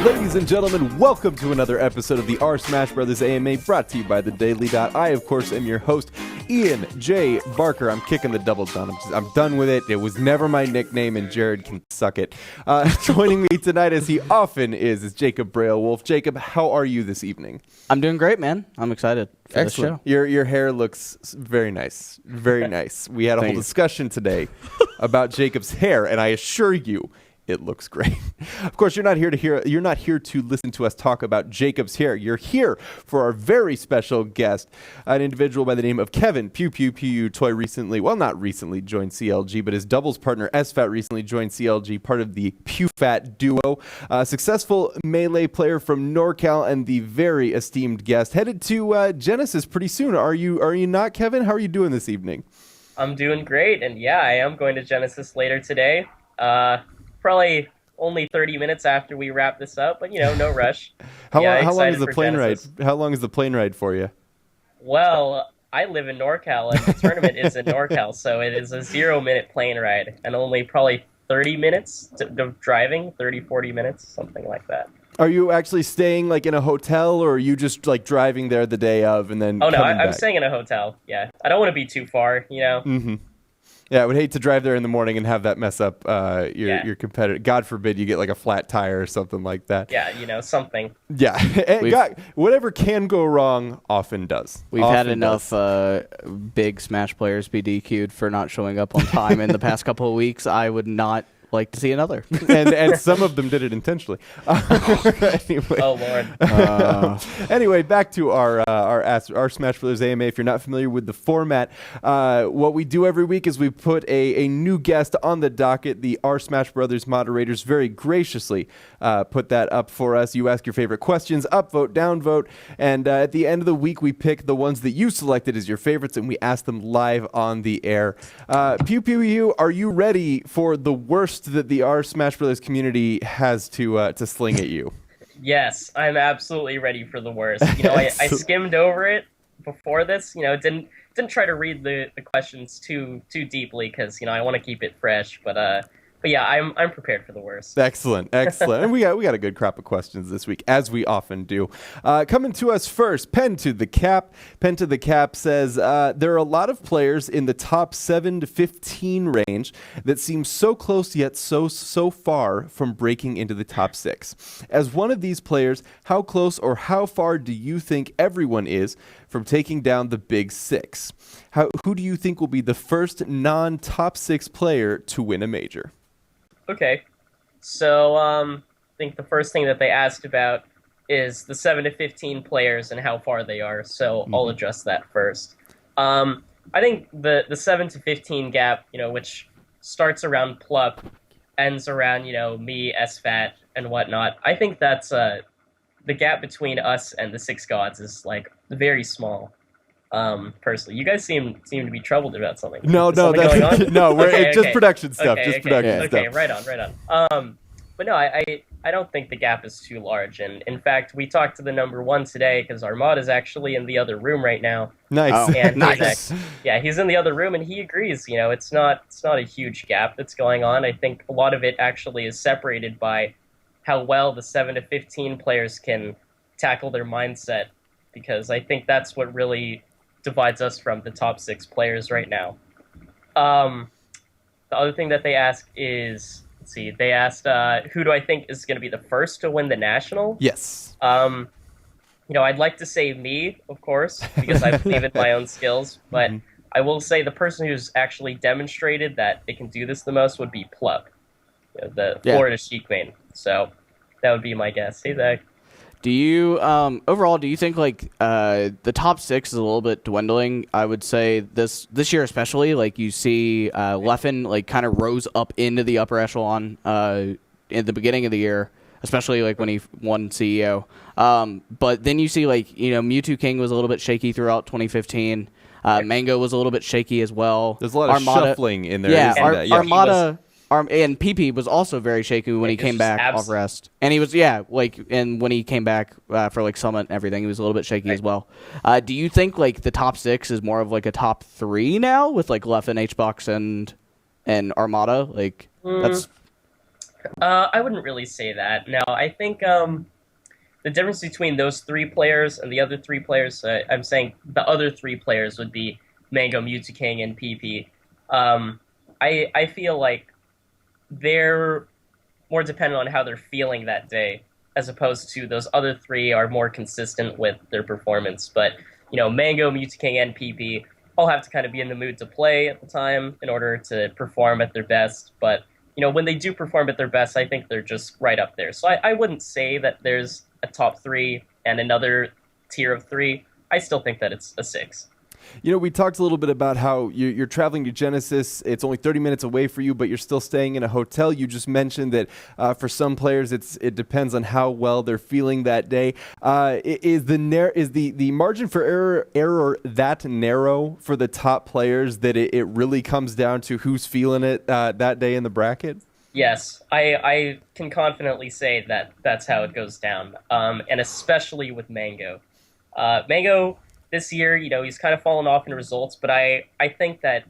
Ladies and gentlemen, welcome to another episode of the SmashBros AMA, brought to you by The Daily Dot. I, of course, am your host, Ian J. Barker. I'm kicking the double down. I'm done with it. It was never my nickname, and Jared can suck it. Joining me tonight, as he often is Jacob Braille-Wolf. Jacob, how are you this evening? I'm doing great, man. I'm excited for this show. Your hair looks very nice. Very nice. We had a whole discussion today about Jacob's hair, and I assure you, it looks great. Of course, you're not here to listen to us talk about Jacob's hair. You're here for our very special guest, an individual by the name of Kevin PewPewU. Toy recently, well, not recently joined CLG, but his doubles partner SFAT recently joined CLG, part of the PewFat duo. Successful Melee player from NorCal and the very esteemed guest, headed to Genesis pretty soon. Are you not, Kevin? How are you doing this evening? I'm doing great, and yeah, I am going to Genesis later today. Probably only 30 minutes after we wrap this up, but no rush. How long is the plane ride? How long is the plane ride for you? Well, I live in NorCal, and the tournament is in NorCal, so it is a 0-minute plane ride, and only probably 30 minutes of driving, 40 minutes, something like that. Are you actually staying like in a hotel, or are you just like driving there the day of and then? Oh no, I'm staying in a hotel. Yeah, I don't want to be too far, Mm-hmm. Yeah, I would hate to drive there in the morning and have that mess up your competitor. God forbid you get like a flat tire or something like that. Yeah, something. Yeah, whatever can go wrong often does. We've had enough big Smash players be DQ'd for not showing up on time in the past couple of weeks. I would not like to see another. and some of them did it intentionally. Anyway. Oh Lord. Anyway, back to our Smash Bros AMA. If you're not familiar with the format, what we do every week is we put a new guest on the docket. The R Smash Brothers moderators very graciously put that up for us. You ask your favorite questions, upvote, downvote, and at the end of the week we pick the ones that you selected as your favorites, and we ask them live on the air. PewPewU, are you ready for the worst that the R Smash Brothers community has to sling at you? Yes, I'm absolutely ready for the worst. I skimmed over it before this. Didn't try to read the questions too deeply because I want to keep it fresh. But yeah, I'm prepared for the worst. Excellent. And we got a good crop of questions this week, as we often do. Coming to us first, Pen to the Cap. Pen to the Cap says, there are a lot of players in the top 7 to 15 range that seem so close yet so far from breaking into the top 6. As one of these players, how close or how far do you think everyone is from taking down the big 6? Who do you think will be the first non-top 6 player to win a major? Okay, so I think the first thing that they asked about is the 7 to 15 players and how far they are, so I'll address that first. I think the 7 to 15 gap, which starts around Plup, ends around, me, SFAT, and whatnot, I think that's the gap between us and the 6 gods is, very small. Personally, you guys seem to be troubled about something. No, going on? No, it's just production stuff. Production stuff. Okay, right on. But no, I don't think the gap is too large. And in fact, we talked to the number 1 today because Armad is actually in the other room right now. Nice. Oh, and nice. He's in the other room and he agrees. It's not a huge gap that's going on. I think a lot of it actually is separated by how well the 7 to 15 players can tackle their mindset, because I think that's what really divides us from the top 6 players right now. The other thing that they ask is, they asked, who do I think is going to be the first to win the national? Yes. I'd like to say me, of course, because I believe in my own skills, but I will say the person who's actually demonstrated that they can do this the most would be Plup, the Florida Sheik main. So that would be my guess. Hey, Zach. Do you overall? Do you think the top 6 is a little bit dwindling? I would say this year especially. You see, Leffen kind of rose up into the upper echelon in the beginning of the year, especially when he won CEO. But then you see Mewtwo King was a little bit shaky throughout 2015. Mango was a little bit shaky as well. There's a lot of shuffling in there. Yeah, Armada. And PP was also very shaky when he came back off rest. And he was, and when he came back for Summit and everything, he was a little bit shaky as well. Do you think the top 6 is more of a top 3 now with Leffen, HBox, and and Armada? Like that's I wouldn't really say that. No, I think the difference between those three players and the other three players, I'm saying the other three players would be Mango, Mewtwo and PP. I feel like they're more dependent on how they're feeling that day, as opposed to those other three are more consistent with their performance. But Mango, Mewtwo and PP all have to kind of be in the mood to play at the time in order to perform at their best. But when they do perform at their best, I think they're just right up there. So I wouldn't say that there's a top three and another tier of three. I still think that it's a 6. We talked a little bit about how you're traveling to Genesis. It's only 30 minutes away for you, but you're still staying in a hotel. You just mentioned that for some players, it depends on how well they're feeling that day. Is the margin for error that narrow for the top players that it really comes down to who's feeling it that day in the bracket? Yes, I can confidently say that that's how it goes down, and especially with Mango. Mango this year, he's kind of fallen off in results, but I think that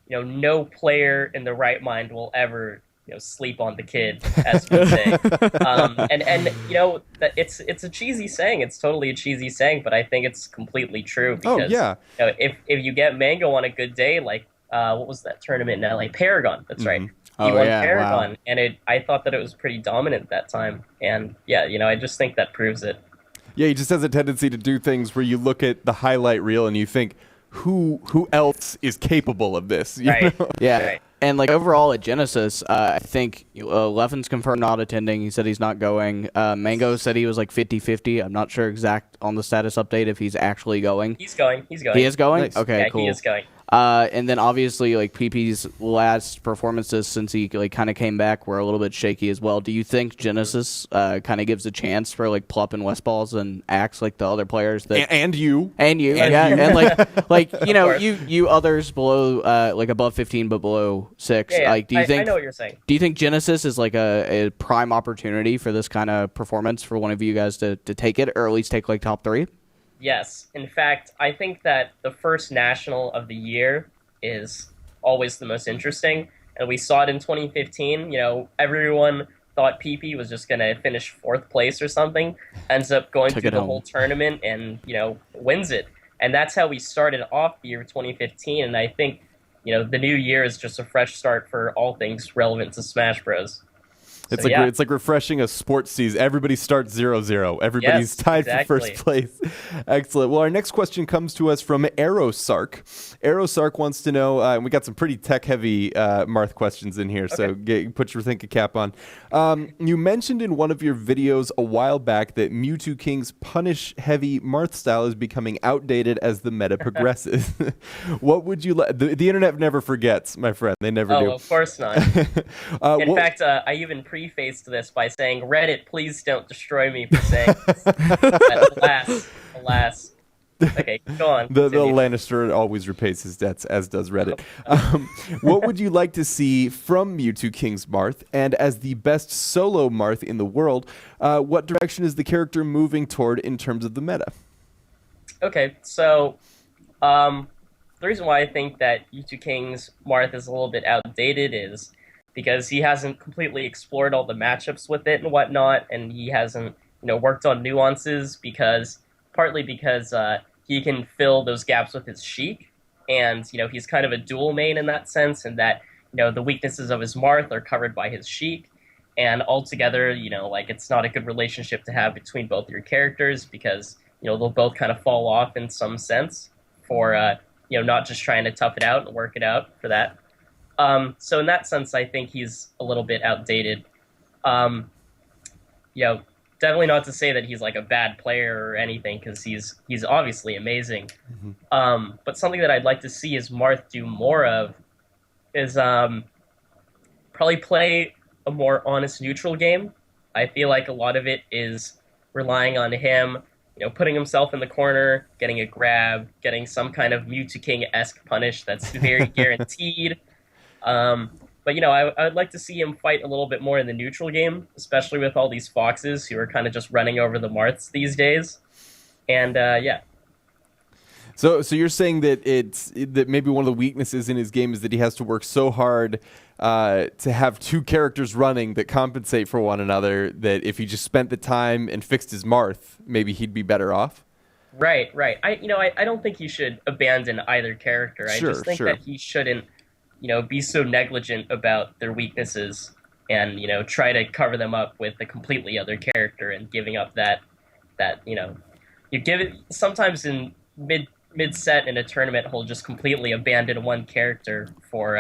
no player in the right mind will ever sleep on the kid, as we say. And that it's a cheesy saying. It's totally a cheesy saying, but I think it's completely true because if you get Mango on a good day, like what was that tournament in LA? Paragon. That's right. He won Paragon, wow. And I thought that it was pretty dominant that time. And I just think that proves it. Yeah, he just has a tendency to do things where you look at the highlight reel and you think, who else is capable of this? You right. know? Yeah. Right. And overall at Genesis, I think Leffen's confirmed not attending. He said he's not going. Mango said he was 50-50. I'm not sure exact on the status update if he's actually going. He's going. He is going? Nice. Okay, yeah, cool. He is going. And then obviously PP's last performances since he kind of came back were a little bit shaky as well. Do you think Genesis kind of gives a chance for Plup and Westballs and acts like the other players that and you and you you others below above 15 but below 6? Yeah, do you think I know what you're saying. Do you think Genesis is a prime opportunity for this kind of performance for one of you guys to take it or at least take top 3? Yes. In fact, I think that the first national of the year is always the most interesting. And we saw it in 2015. Everyone thought PP was just going to finish 4th place or something. Ends up going through the whole tournament and, wins it. And that's how we started off the year 2015. And I think, the new year is just a fresh start for all things relevant to Smash Bros. It's like refreshing a sports season. Everybody starts 0-0. Everybody's tied for first place. Excellent. Well, our next question comes to us from Aerosark. Aerosark wants to know, and we got some pretty tech-heavy Marth questions in here, so put your thinking cap on. You mentioned in one of your videos a while back that Mewtwo King's punish-heavy Marth style is becoming outdated as the meta progresses. What would you like? The internet never forgets, my friend. They never do. Oh, of course not. In fact, I even prefaced this by saying, Reddit, please don't destroy me for saying this. Alas. Okay, go on. The Lannister always repays his debts, as does Reddit. What would you like to see from Mewtwo King's Marth? And as the best solo Marth in the world, what direction is the character moving toward in terms of the meta? Okay, so the reason why I think that Mewtwo King's Marth is a little bit outdated is because he hasn't completely explored all the matchups with it and whatnot, and he hasn't, worked on nuances partly because he can fill those gaps with his Sheik, and, he's kind of a dual main in that sense, and that, the weaknesses of his Marth are covered by his Sheik, and altogether, it's not a good relationship to have between both your characters because, they'll both kind of fall off in some sense for, not just trying to tough it out and work it out for that. So in that sense, I think he's a little bit outdated. Definitely not to say that he's a bad player or anything, because he's obviously amazing. Mm-hmm. But something that I'd like to see is Marth do more of is probably play a more honest neutral game. I feel like a lot of it is relying on him, putting himself in the corner, getting a grab, getting some kind of Mewtwo King-esque punish that's very guaranteed. But I'd like to see him fight a little bit more in the neutral game, especially with all these foxes who are kind of just running over the Marths these days. And So you're saying that maybe one of the weaknesses in his game is that he has to work so hard to have two characters running that compensate for one another, that if he just spent the time and fixed his Marth, maybe he'd be better off? Right. I don't think he should abandon either character. I just think that he shouldn't, be so negligent about their weaknesses and, try to cover them up with a completely other character and giving up that you give it sometimes in mid set in a tournament, he'll just completely abandon one character for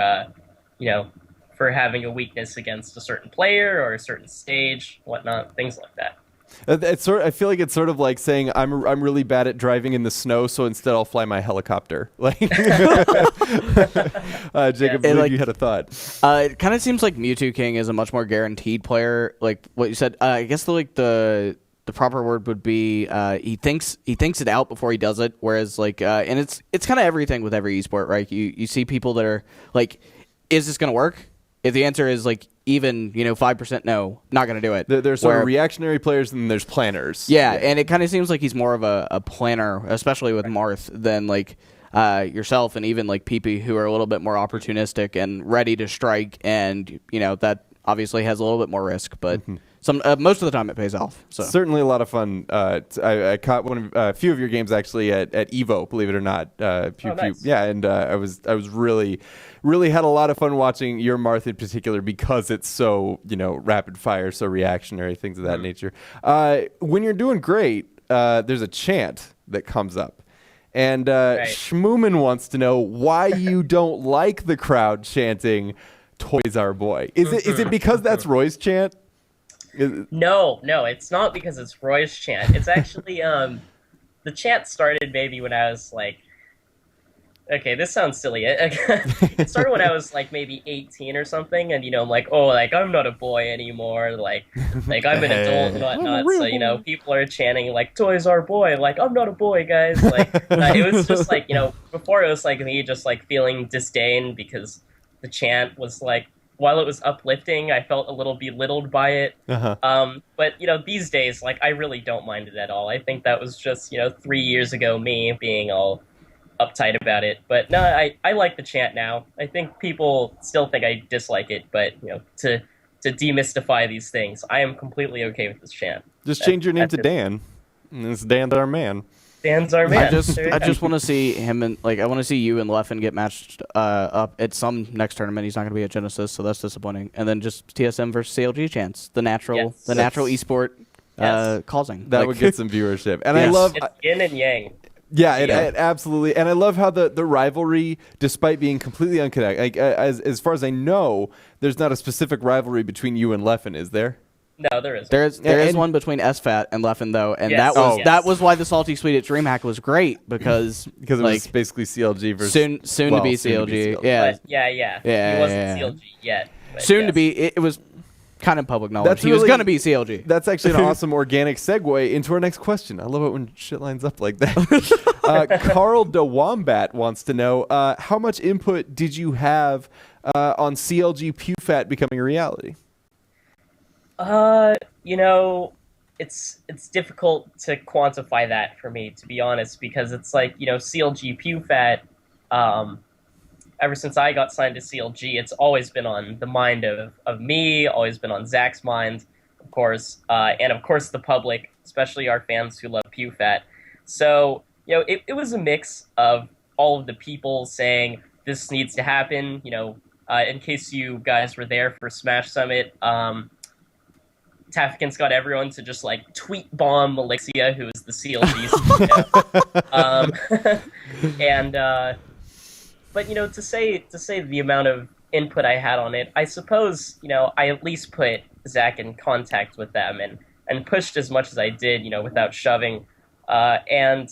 for having a weakness against a certain player or a certain stage, whatnot, things like that. I feel like it's sort of like saying I'm really bad at driving in the snow, so instead I'll fly my helicopter. Like, Jacob, you had a thought. It kind of seems like Mewtwo King is a much more guaranteed player. Like what you said, I guess the proper word would be he thinks it out before he does it. Whereas and it's kind of everything with every esport, right? You see people that are like, is this gonna work? If the answer is even 5% no, not gonna do it. There's sort of reactionary players and there's planners. Yeah, and it kind of seems like he's more of a planner, especially with Marth, than yourself and even PewPewU, who are a little bit more opportunistic and ready to strike, and that obviously has a little bit more risk, but most of the time it pays off. So certainly a lot of fun. I caught a few of your games actually at Evo, believe it or not. PewPewU. Nice. Yeah, and I was really had a lot of fun watching your Marth in particular because it's so rapid fire, so reactionary, things of that nature. When you're doing great, there's a chant that comes up. And Shmoomin wants to know why you don't like the crowd chanting "Toys Our Boy." Is it because that's Roy's chant? No, it's not because it's Roy's chant. It's actually the chant started maybe when I was okay, this sounds silly. It started when I was maybe 18 or something, and I'm I'm not a boy anymore. I'm an adult and whatnot. So people are chanting "Toys Our Boy." I'm not a boy, guys. It was just before it was me just feeling disdain because the chant was while it was uplifting, I felt a little belittled by it. But these days, I really don't mind it at all. I think that was just 3 years ago me being all uptight about it. But no, I like the chant now. I think people still think I dislike it, but to demystify these things, I am completely okay with this chant. Just change your name to Dan. And it's Dan's our man. Dan's our man. I just want to see him and I want to see you and Leffen get matched up at some next tournament. He's not going to be at Genesis, so that's disappointing. And then just TSM versus CLG chants, the natural esport causing. That would get some viewership. And I love it's yin and yang. Yeah, it absolutely. And I love how the rivalry, despite being completely unconnected, as far as I know, there's not a specific rivalry between you and Leffen, is there? No, there isn't. There is one between SFAT and Leffen, though, and that was why the Salty Sweet at DreamHack was great, because it was basically CLG versus soon to be CLG. Yeah. He wasn't CLG yet. Soon to be. It was kind of public knowledge. He was going to be CLG. That's actually an awesome organic segue into our next question. I love it when shit lines up like that. Carl de Wombat wants to know, how much input did you have on CLG PewFat becoming a reality? It's difficult to quantify that for me, to be honest, because it's CLG PewFat, ever since I got signed to CLG, it's always been on the mind of me, always been on Zach's mind, of course, and of course the public, especially our fans who love PewFat. So, it was a mix of all of the people saying this needs to happen. In case you guys were there for Smash Summit, Tafikins got everyone to just tweet bomb Melixia, who is the CLG. But to say the amount of input I had on it, I suppose I at least put Zach in contact with them and pushed as much as I did, without shoving. And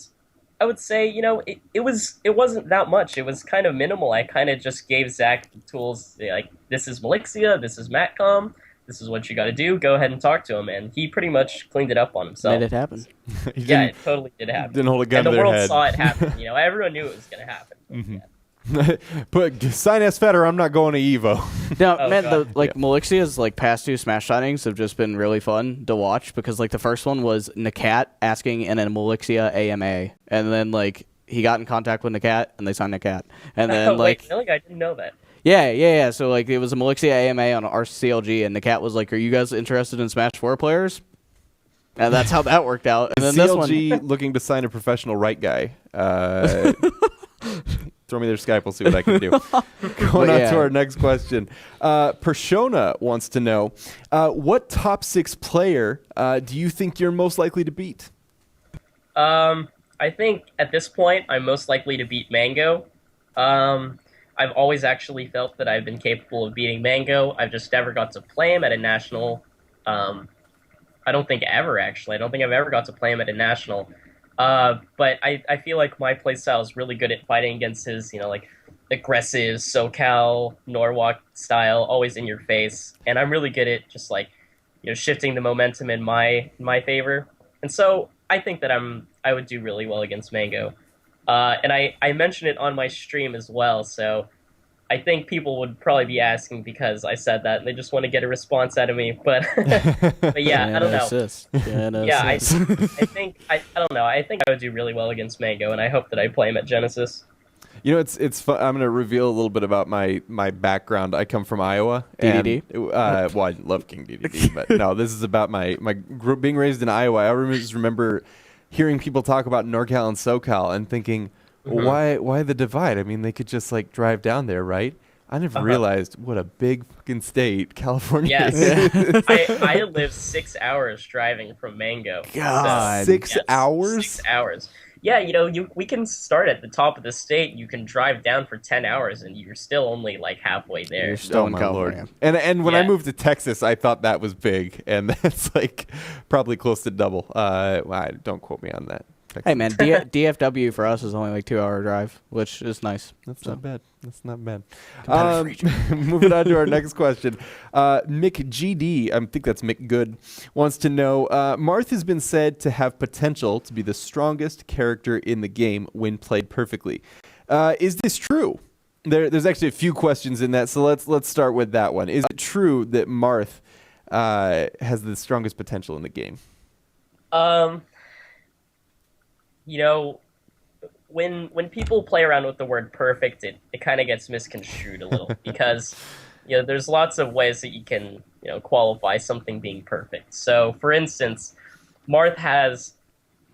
I would say it wasn't that much. It was kind of minimal. I kind of just gave Zach the tools, this is Melixia, this is Matcom. This is what you got to do. Go ahead and talk to him, and he pretty much cleaned it up on himself. Made it happen. It totally did happen. Didn't hold a gun to their head. And the world saw it happen. Everyone knew it was going to happen. Mm-hmm. But sign SFAT or I'm not going to Evo. No, Melixia's past two Smash signings have just been really fun to watch, because the first one was Nakat asking in a Melixia AMA, and then he got in contact with the cat, and they signed the cat. And then Wait, really? I didn't know that. Yeah. So like it was a Melixia AMA on our CLG, and the cat was like, "Are you guys interested in Smash 4 players?" And that's how that worked out. And then CLG this one, looking to sign a professional right guy. Throw me their Skype. We'll see what I can do. Going on to our next question. Persona wants to know, what top 6 player do you think you're most likely to beat? I think at this point, I'm most likely to beat Mango. I've always actually felt that I've been capable of beating Mango. I've just never got to play him at a national. I don't think ever, actually. I don't think I've ever got to play him at a national. But I feel like my playstyle is really good at fighting against his, like, aggressive SoCal Norwalk style, always in your face. And I'm really good at just, like, shifting the momentum in my favor. And so I think that I would do really well against Mango. And I mentioned it on my stream as well, so I think people would probably be asking because I said that, and they just want to get a response out of me. But yeah, I don't know. Yeah, I think I don't know. I think I would do really well against Mango, and I hope that I play him at Genesis. It's fun. I'm going to reveal a little bit about my background. I come from Iowa. DDD? Well, I love King DDD, but no, this is about my being raised in Iowa. I remember hearing people talk about NorCal and SoCal and thinking, why the divide? I mean, they could just like drive down there, right? I never realized what a big fucking state California is. I live 6 hours driving from Mango. God, so, 6 hours? 6 hours. Yeah, we can start at the top of the state. You can drive down for 10 hours, and you're still only like halfway there. You're still in California. Lord. And when I moved to Texas, I thought that was big, and that's like probably close to double. Don't quote me on that. Hey man, DFW for us is only like 2-hour drive, which is nice. That's not bad. Moving on to our next question. Mick GD, I think that's Mick Good, wants to know, Marth has been said to have potential to be the strongest character in the game when played perfectly. Is this true? There's actually a few questions in that, so let's start with that one. Is it true that Marth has the strongest potential in the game? When people play around with the word perfect, it kind of gets misconstrued a little most there's lots of ways that you can qualify something being perfect. So, for instance, Marth has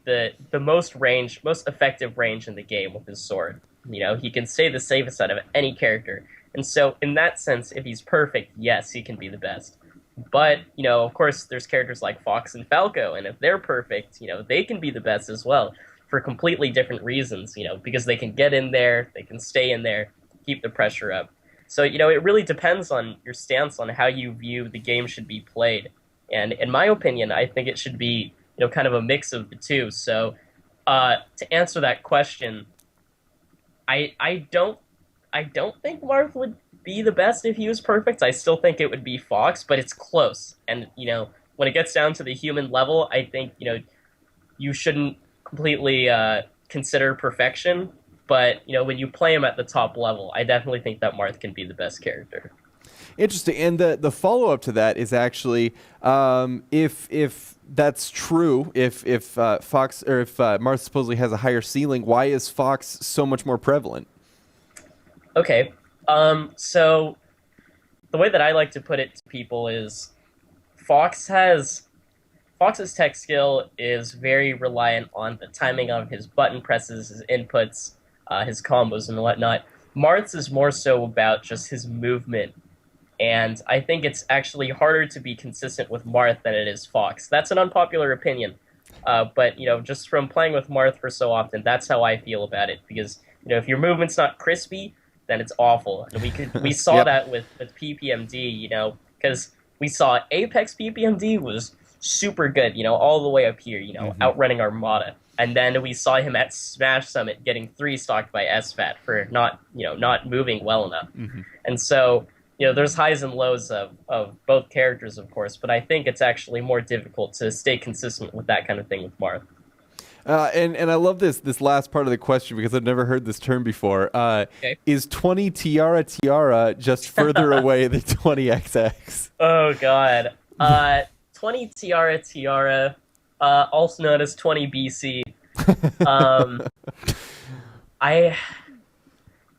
the most effective range in the game with his sword. He can stay the safest out of any character, and so in that sense, if he's perfect, yes, he can be the best. But of course, there's characters like Fox and Falco, and if they're perfect, they can be the best as well. For completely different reasons, because they can get in there, they can stay in there, keep the pressure up. So, it really depends on your stance on how you view the game should be played. And in my opinion, I think it should be, kind of a mix of the two. So, to answer that question, I don't think Marth would be the best if he was perfect. I still think it would be Fox, but it's close. And, when it gets down to the human level, I think, you shouldn't completely consider perfection, but when you play him at the top level, I definitely think that Marth can be the best character. Interesting. And the follow up to that is actually if that's true, if Fox or if Marth supposedly has a higher ceiling, why is Fox so much more prevalent? Okay, so the way that I like to put it to people is Fox's tech skill is very reliant on the timing of his button presses, his inputs, his combos, and whatnot. Marth's is more so about just his movement, and I think it's actually harder to be consistent with Marth than it is Fox. That's an unpopular opinion, but just from playing with Marth for so often, that's how I feel about it. Because if your movement's not crispy, then it's awful, and we saw that with PPMD. Because we saw Apex PPMD was super good, all the way up here, outrunning Armada. And then we saw him at Smash Summit getting 3-stocked by SFAT for not moving well enough. And so, there's highs and lows of both characters, of course, but I think it's actually more difficult to stay consistent with that kind of thing with Marth. And I love this last part of the question because I've never heard this term before. Okay. Is 20 Tiara just further away than 20XX? Oh, God. 20 Tiara, also known as 20 BC. I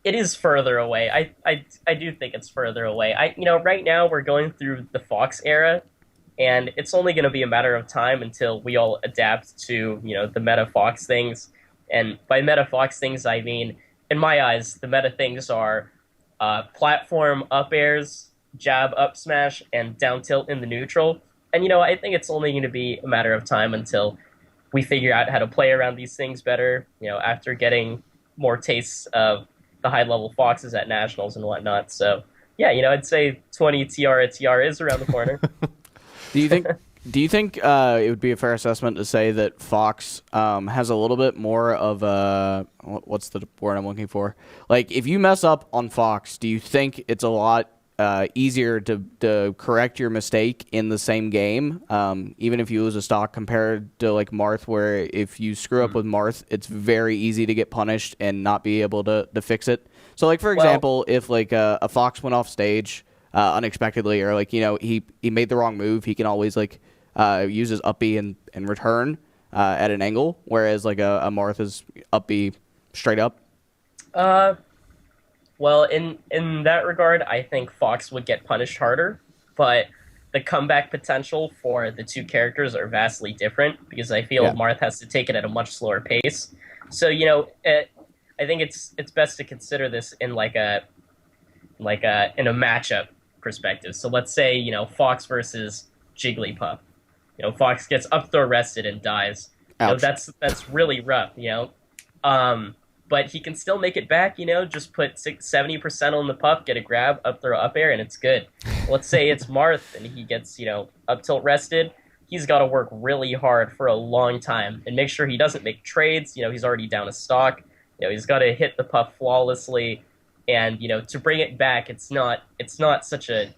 it is further away. I do think it's further away. Right now we're going through the Fox era, and it's only going to be a matter of time until we all adapt to the meta Fox things. And by meta Fox things, I mean, in my eyes, the meta things are platform up airs, jab up smash, and down tilt in the neutral. And I think it's only going to be a matter of time until we figure out how to play around these things better. After getting more tastes of the high level Foxes at nationals and whatnot. So yeah, I'd say 20 TR is around the corner. Do you think? Do you think it would be a fair assessment to say that Fox has a little bit more of a what's the word I'm looking for? Like, if you mess up on Fox, do you think it's a lot easier to correct your mistake in the same game, even if you lose a stock, compared to like Marth, where if you screw up with Marth, it's very easy to get punished and not be able to fix it? So, like, for example, if like a Fox went off stage unexpectedly, or like he made the wrong move, he can always like use his up B and return at an angle, whereas like a Marth is up B straight up. Well, in that regard, I think Fox would get punished harder, but the comeback potential for the two characters are vastly different, because I feel Marth has to take it at a much slower pace. So I think it's best to consider this in in a matchup perspective. So let's say Fox versus Jigglypuff. Fox gets up throw rested and dies. That's really rough. But he can still make it back. Just put 70% on the puff, get a grab, up throw, up air, and it's good. Let's say it's Marth and he gets up tilt rested. He's got to work really hard for a long time and make sure he doesn't make trades. He's already down a stock. He's got to hit the puff flawlessly, and to bring it back, it's not such a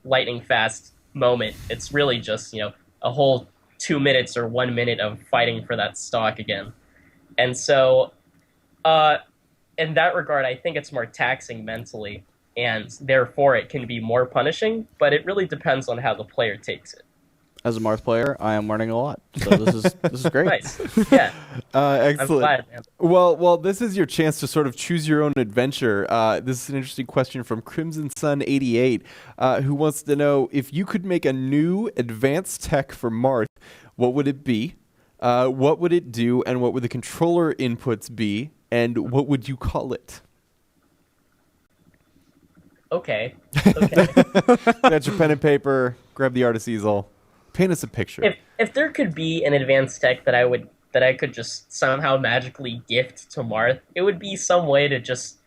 lightning fast moment. It's really just a whole 2 minutes or 1 minute of fighting for that stock again. And so in that regard, I think it's more taxing mentally, and therefore it can be more punishing, but it really depends on how the player takes it. As a Marth player, I am learning a lot, so this is great. Nice. Yeah. Excellent. I'm glad, man. Well, this is your chance to sort of choose your own adventure. This is an interesting question from Crimson Sun 88, who wants to know, if you could make a new advanced tech for Marth, what would it be? What would it do, and what would the controller inputs be, and what would you call it? Okay. Get your pen and paper, grab the artist easel, paint us a picture. If there could be an advanced tech that I could just somehow magically gift to Marth, it would be some way to just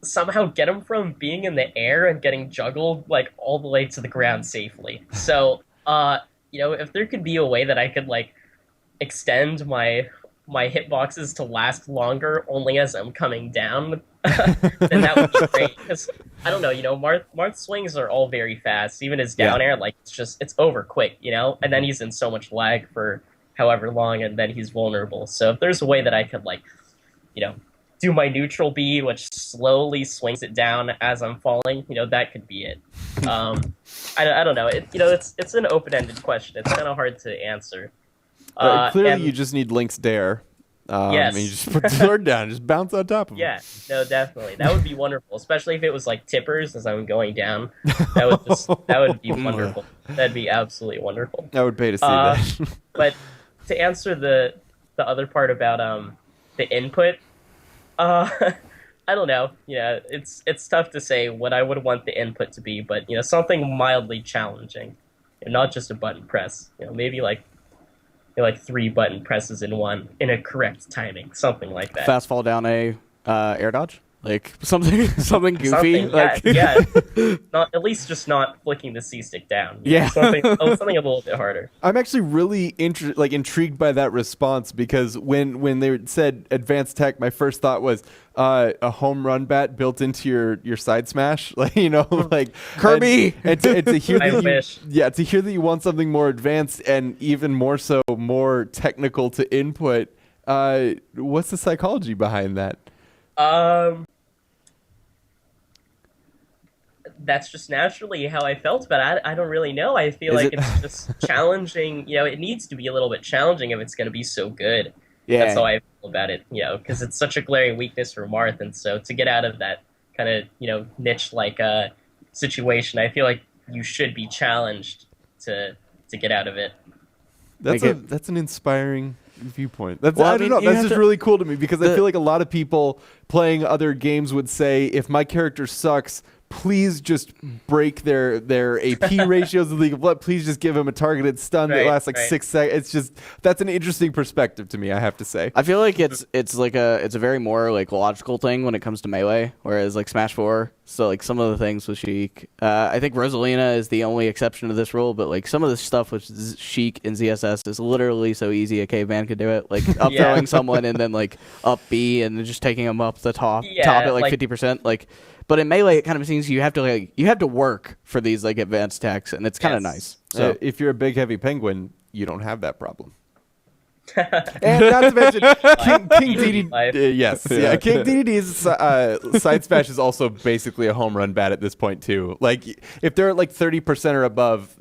somehow get him from being in the air and getting juggled like all the way to the ground safely. So, if there could be a way that I could like extend my hitboxes to last longer only as I'm coming down, then that would be great. Because I don't know, Marth's swings are all very fast. Even his down air, like it's over quick, and then he's in so much lag for however long, and then he's vulnerable. So if there's a way that I could do my neutral B, which slowly swings it down as I'm falling, that could be it. I don't know. It's an open-ended question. It's kind of hard to answer. Clearly, you just need Link's dare. Yes. And you just put the sword down, just bounce on top of him. Yeah, no, definitely. That would be wonderful, especially if it was like tippers as I'm going down. That would be wonderful. That'd be absolutely wonderful. I would pay to see that. But to answer the other part about the input, I don't know. Yeah, it's tough to say what I would want the input to be, but something mildly challenging, not just a button press. Maybe like 3 button presses in one in a correct timing, something like that. Fast fall down a air dodge, like something goofy. Not at least just not flicking the C stick down. Yeah, something a little bit harder. I'm actually really intrigued by that response, because when they said advanced tech, my first thought was a home run bat built into your side smash, like Kirby. And to hear I that wish. to hear that you want something more advanced and even more so more technical to input. What's the psychology behind that? That's just naturally how I felt, but I don't really know. I feel it's just challenging. It needs to be a little bit challenging if it's going to be so good. Yeah. That's how I feel about it, because it's such a glaring weakness for Marth, and so to get out of that kind of, niche like situation, I feel like you should be challenged to get out of it. That's an inspiring viewpoint. I don't mean, know. you That's have just to- really cool to me because I feel like a lot of people playing other games would say, if my character sucks, please just break their AP ratios of League of Legends. Please just give him a targeted stun that Right, lasts like right. 6 seconds. That's an interesting perspective to me, I have to say. I feel like it's a very more like logical thing when it comes to melee, whereas like Smash 4. So like some of the things with Sheik, I think Rosalina is the only exception to this rule, but like some of the stuff with Sheik and ZSS is literally so easy a caveman could do it, like up throwing someone and then like up B and then just taking them up the top at like 50%, like. But in melee, it kind of seems you have to work for these like advanced attacks, and it's kind of nice. So if you're a big heavy penguin, you don't have that problem. And not to mention King DDD. Yes, yeah. King DDD's side smash is also basically a home run bat at this point too. Like if they're at like 30% or above,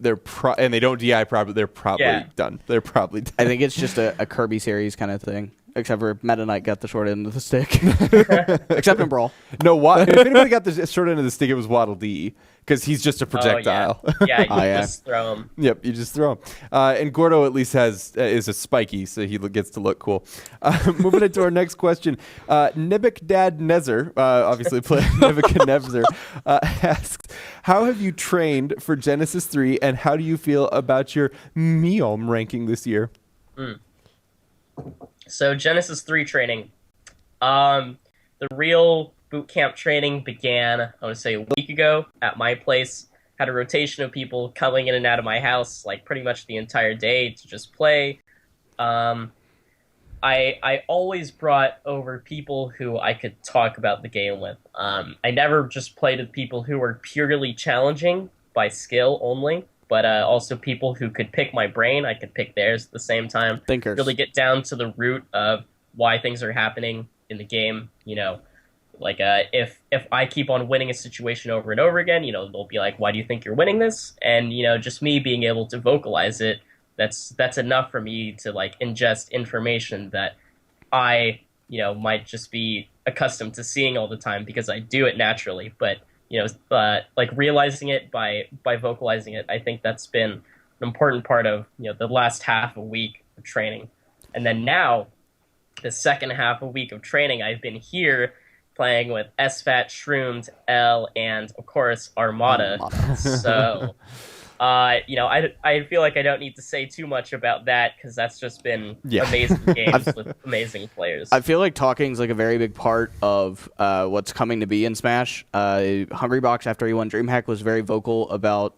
and they don't DI properly, they're probably done. They're probably done. I think it's just a Kirby series kind of thing. Except for Meta Knight got the short end of the stick. Except in Brawl. No, if anybody got the short end of the stick, it was Waddle Dee, because he's just a projectile. You just throw him. Yep, you just throw him. And Gordo at least is a spiky, so he gets to look cool. Moving into our next question, Nebukdad Nezer, obviously playing Nebuchadnezzar, asks, how have you trained for Genesis 3, and how do you feel about your Miom ranking this year? So Genesis 3 training. The real boot camp training began, I want to say, a week ago at my place. Had a rotation of people coming in and out of my house, like pretty much the entire day to just play. I always brought over people who I could talk about the game with. I never just played with people who were purely challenging by skill only, but also people who could pick my brain. I could pick theirs at the same time. Thinkers. Really get down to the root of why things are happening in the game. Like if I keep on winning a situation over and over again, they'll be like, why do you think you're winning this? And, just me being able to vocalize it, that's enough for me to like ingest information that I, might just be accustomed to seeing all the time because I do it naturally. But like realizing it by vocalizing it, I think that's been an important part of the last half a week of training. And then now, the second half a week of training, I've been here playing with SFAT, Shroomed, L, and of course Armada. So, I feel like I don't need to say too much about that because that's just been amazing games with amazing players. I feel like talking is like a very big part of what's coming to be in Smash. Hungrybox, after he won DreamHack, was very vocal about.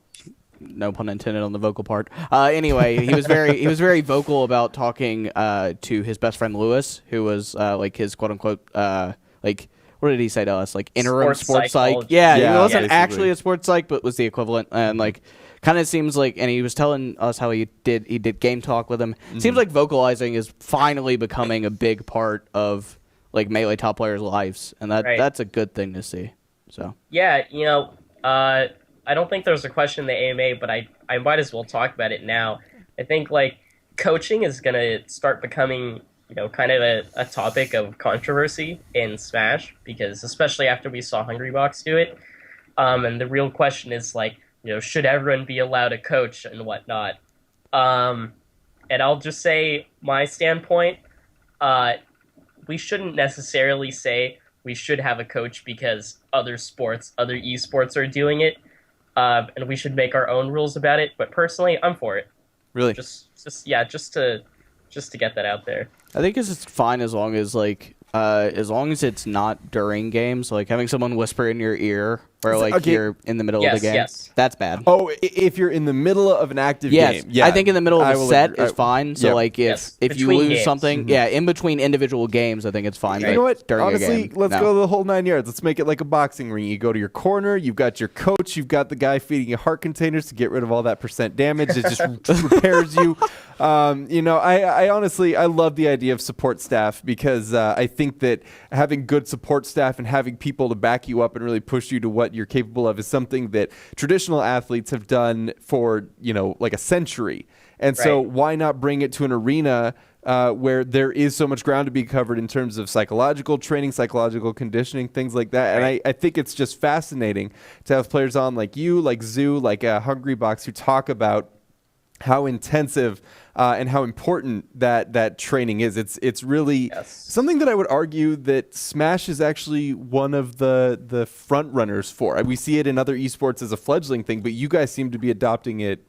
No pun intended on the vocal part. Anyway, he was very vocal about talking to his best friend Lewis, who was like his quote unquote like. What did he say to us? Like interim sports psych. Yeah, he wasn't actually a sports psych, but was the equivalent. And like, kind of seems like, and he was telling us how he did game talk with him. Mm-hmm. Seems like vocalizing is finally becoming a big part of Melee top players' lives, and that's a good thing to see. So yeah, I don't think there's a question in the AMA, but I might as well talk about it now. I think coaching is gonna start becoming kind of a topic of controversy in Smash, because especially after we saw Hungrybox do it, and the real question is should everyone be allowed a coach and whatnot? And I'll just say my standpoint. We shouldn't necessarily say we should have a coach because other esports are doing it, and we should make our own rules about it. But personally, I'm for it. Really, just to get that out there. I think it's fine as long as it's not during games, like having someone whisper in your ear or you're in the middle of the game. Yes. That's bad. Oh, if you're in the middle of an active game. Yeah, I think in the middle of a set is fine. So if you lose games. something, in between individual games, I think it's fine. You know what? During Honestly, a game, let's go the whole 9 yards. Let's make it like a boxing ring. You go to your corner, you've got your coach, you've got the guy feeding you heart containers to get rid of all that % damage. It just repairs you. I honestly love the idea of support staff because I think that having good support staff and having people to back you up and really push you to what you're capable of is something that traditional athletes have done for, like a century. And so why not bring it to an arena where there is so much ground to be covered in terms of psychological training, psychological conditioning, things like that. Right. And I think it's just fascinating to have players on like you, like Zoo, like Hungrybox, who talk about how intensive and how important that training is. It's really something that I would argue that Smash is actually one of the front runners for. We see it in other esports as a fledgling thing, but you guys seem to be adopting it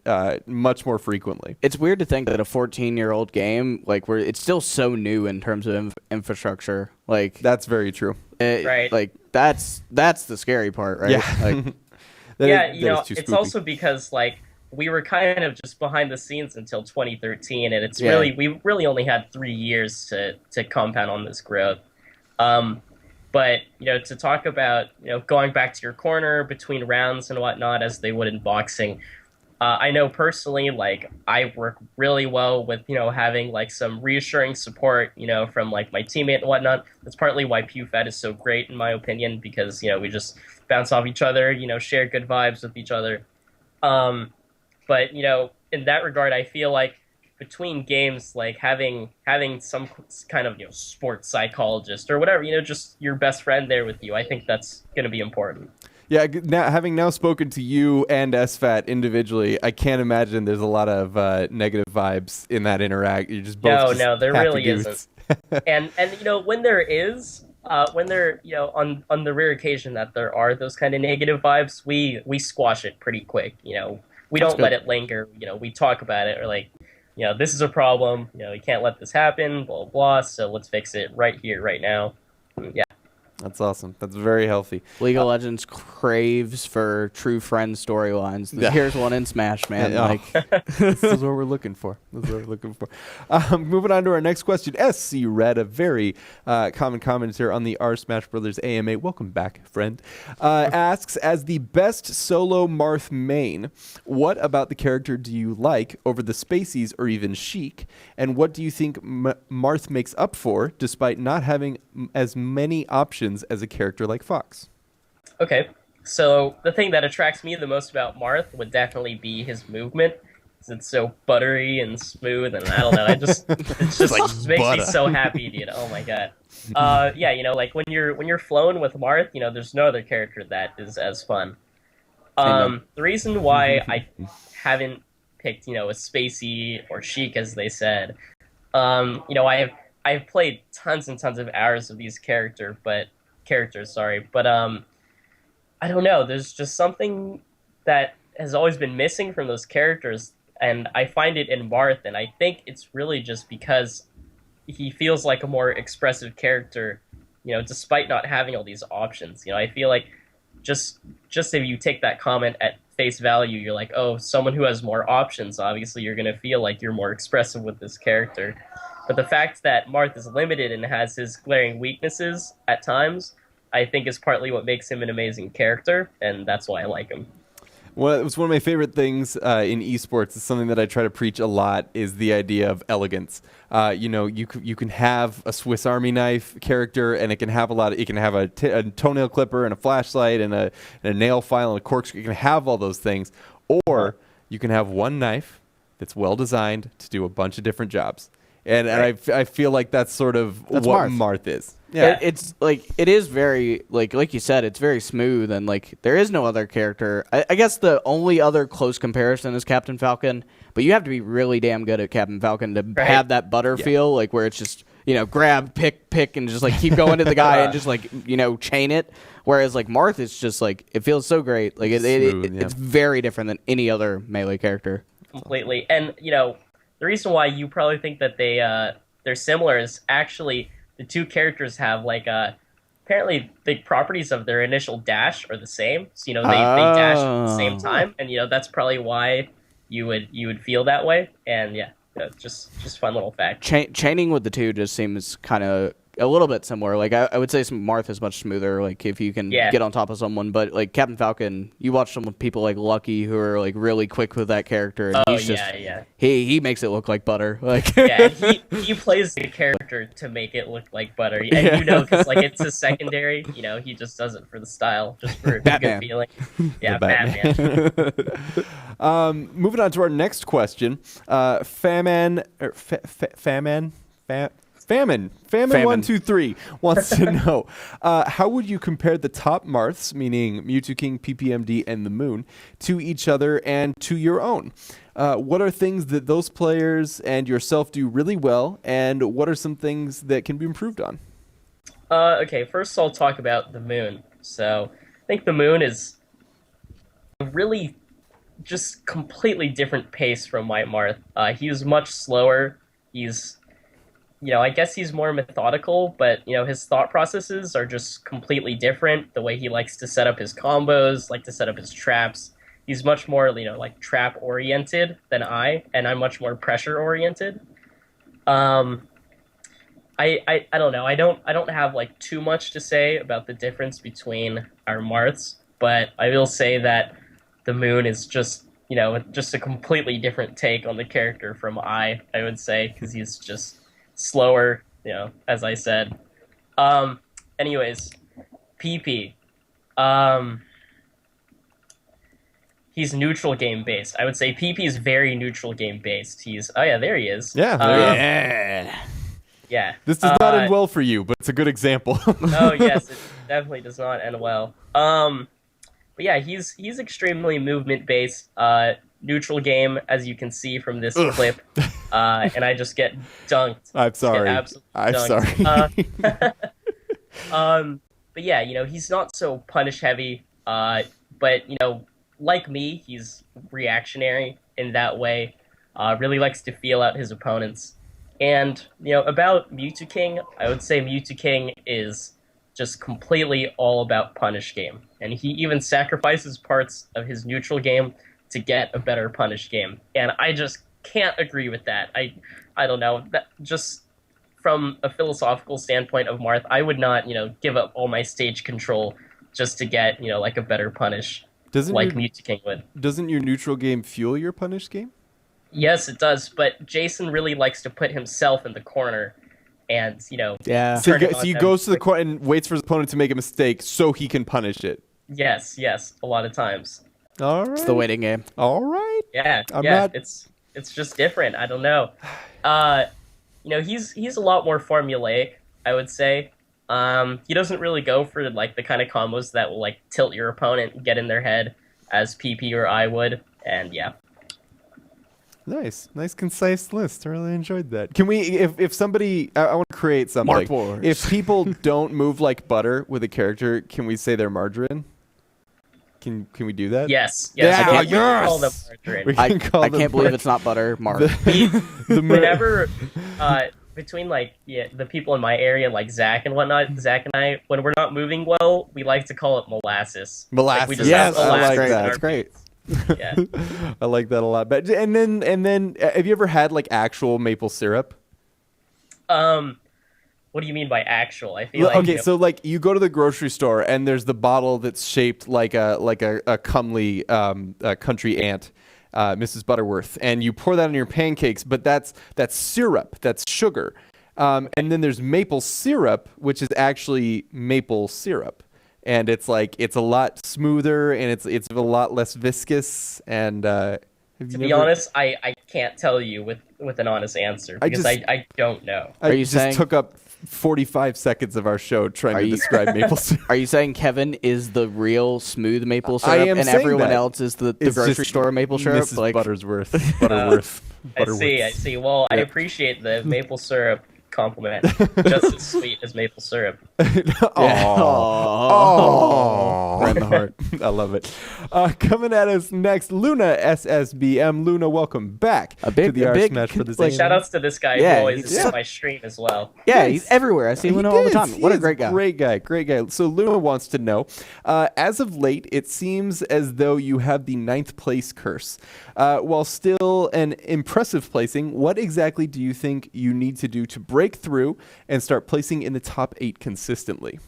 much more frequently. It's weird to think that a 14-year-old game, like, where it's still so new in terms of infrastructure. Like, that's very true. Right. Like, that's the scary part, right? Yeah. Like, It's also because, like, we were kind of just behind the scenes until 2013, and it's we really only had 3 years to compound on this growth. But to talk about going back to your corner between rounds and whatnot, as they would in boxing, I know personally, like, I work really well with having like some reassuring support from like my teammate and whatnot. That's partly why PewFed is so great in my opinion, because we just bounce off each other, share good vibes with each other. But in that regard, I feel like between games, like having some kind of sports psychologist or whatever, just your best friend there with you, I think that's going to be important. Yeah, having now spoken to you and SFAT individually, I can't imagine there's a lot of negative vibes in that interact. You just both no, there happy really dudes. isn't. and when there is, when there on the rare occasion that there are those kind of negative vibes, we squash it pretty quick. We don't let it linger. We talk about it, or like, this is a problem. We can't let this happen. Blah blah. So let's fix it right here, right now. Yeah. That's awesome. That's very healthy. League of Legends craves for true friend storylines. Here's one in Smash, man. This is what we're looking for. Moving on to our next question. SC Red, a very common commenter on the SmashBros AMA. Welcome back, friend. Asks, as the best solo Marth main, what about the character do you like over the Spaceys or even Sheik? And what do you think Marth makes up for, despite not having as many options as a character like Fox? Okay, so the thing that attracts me the most about Marth would definitely be his movement, because it's so buttery and smooth, and I don't know, it just makes me so happy, dude. Oh my god. Like when you're flowing with Marth, there's no other character that is as fun. The reason why I haven't picked a Spacey or Sheik, as they said, I've played tons and tons of hours of these characters, but I don't know. There's just something that has always been missing from those characters, and I find it in Marth, and I think it's really just because he feels like a more expressive character, despite not having all these options. I feel like just if you take that comment at face value, you're like, oh, someone who has more options, obviously you're going to feel like you're more expressive with this character. But the fact that Marth is limited and has his glaring weaknesses at times, I think is partly what makes him an amazing character, and that's why I like him. Well, it was one of my favorite things in esports. It's something that I try to preach a lot, is the idea of elegance. You can have a Swiss Army knife character, and it can have it can have a toenail clipper and a flashlight and a nail file and a corkscrew. You can have all those things, or you can have one knife that's well designed to do a bunch of different jobs. And I feel like that's sort of what Marth is. Yeah, it's like, it is very, like you said, it's very smooth, and like there is no other character. I guess the only other close comparison is Captain Falcon, but you have to be really damn good at Captain Falcon to have that butter feel, like where it's just grab, pick, and just like keep going to the guy and just like chain it. Whereas like Marth is just like, it feels so great, like it's very different than any other melee character. Completely, and the reason why you probably think that they're similar is actually the two characters have like apparently the properties of their initial dash are the same. So they dash at the same time, and that's probably why you would feel that way. And just fun little fact. Chaining with the two just seems kind of a little bit similar. Like I would say Marth is much smoother, like if you can get on top of someone, but like Captain Falcon, you watch some people like Lucky who are like really quick with that character, and he makes it look like butter. Like he plays the character to make it look like butter, and because like it's a secondary, he just does it for the style, just for a good feeling. Yeah, Batman. Moving on to our next question. Faman Famine 123 wants to know, how would you compare the top Marths, meaning Mewtwo King, PPMD, and the Moon, to each other and to your own? What are things that those players and yourself do really well, and what are some things that can be improved on? Okay, first I'll talk about the Moon. So I think the Moon is a really just completely different pace from White Marth. He's much slower. He's I guess he's more methodical, but his thought processes are just completely different. The way he likes to set up his combos, like to set up his traps. He's much more, like trap oriented than and I'm much more pressure oriented. I don't know. I don't have like too much to say about the difference between our Marths, but I will say that the Moon is just a completely different take on the character from I would say, because he's just slower, as I said. Anyways, PP. He's neutral game based. I would say PP is very neutral game based. There he is. Yeah. Yeah. This does not end well for you, but it's a good example. Oh yes, it definitely does not end well. But yeah, he's extremely movement based. Neutral game, as you can see from this clip, and I just get dunked. I'm sorry. But yeah, he's not so punish heavy. But like me, he's reactionary in that way. Really likes to feel out his opponents. And about Mewtwo King, I would say Mewtwo King is just completely all about punish game, and he even sacrifices parts of his neutral game to get a better punish game, and I just can't agree with that. I don't know, that just from a philosophical standpoint of Marth, I would not give up all my stage control just to get like a better punish, Mewtwo King would. Doesn't your neutral game fuel your punish game? Yes, it does, but Jason really likes to put himself in the corner and yeah. So he goes to the corner and waits for his opponent to make a mistake so he can punish it. Yes, a lot of times. All right. It's the waiting game. All right. Yeah, it's just different. I don't know. He's a lot more formulaic, I would say. He doesn't really go for like the kind of combos that will like tilt your opponent and get in their head as PP or I would, and yeah. Nice, concise list. I really enjoyed that. Can we, if somebody, I want to create something. If people don't move like butter with a character, can we say they're margarine? Can we do that? Yes. Yeah, I can't call them margarine. I can't believe it's not butter, Marth. Whenever, between like the people in my area, like Zach and whatnot, Zach and I, when we're not moving well, we like to call it molasses. Molasses. Like, we just Yes, have I like molasses that. in That's great. Yeah. I like that a lot. But and then, have you ever had like actual maple syrup? What do you mean by actual? I feel like okay, so like you go to the grocery store and there's the bottle that's shaped like a comely country aunt, Mrs. Butterworth, and you pour that on your pancakes. But that's syrup, that's sugar, and then there's maple syrup, which is actually maple syrup. And it's a lot smoother, and it's a lot less viscous. And to be honest, I can't tell you with an honest answer because I don't know. I just took up 45 seconds of our show trying to describe maple syrup. Are you saying Kevin is the real smooth maple syrup, and everyone else is the grocery store maple syrup? Mrs. Like Butterworth. I see. Well, I appreciate the maple syrup compliment. Just as sweet as maple syrup. Oh, right in the heart. I love it. Coming at us next, Luna SSBM. Luna, welcome back to the R Smash for this. Shout outs to this guy who always is in my stream as well. Yeah, he's everywhere. I see Luna all the time. What a great guy. Great guy. So Luna wants to know, as of late, it seems as though you have the 9th place curse. While still an impressive placing, what exactly do you think you need to do to break through and start placing in the top 8 consistently?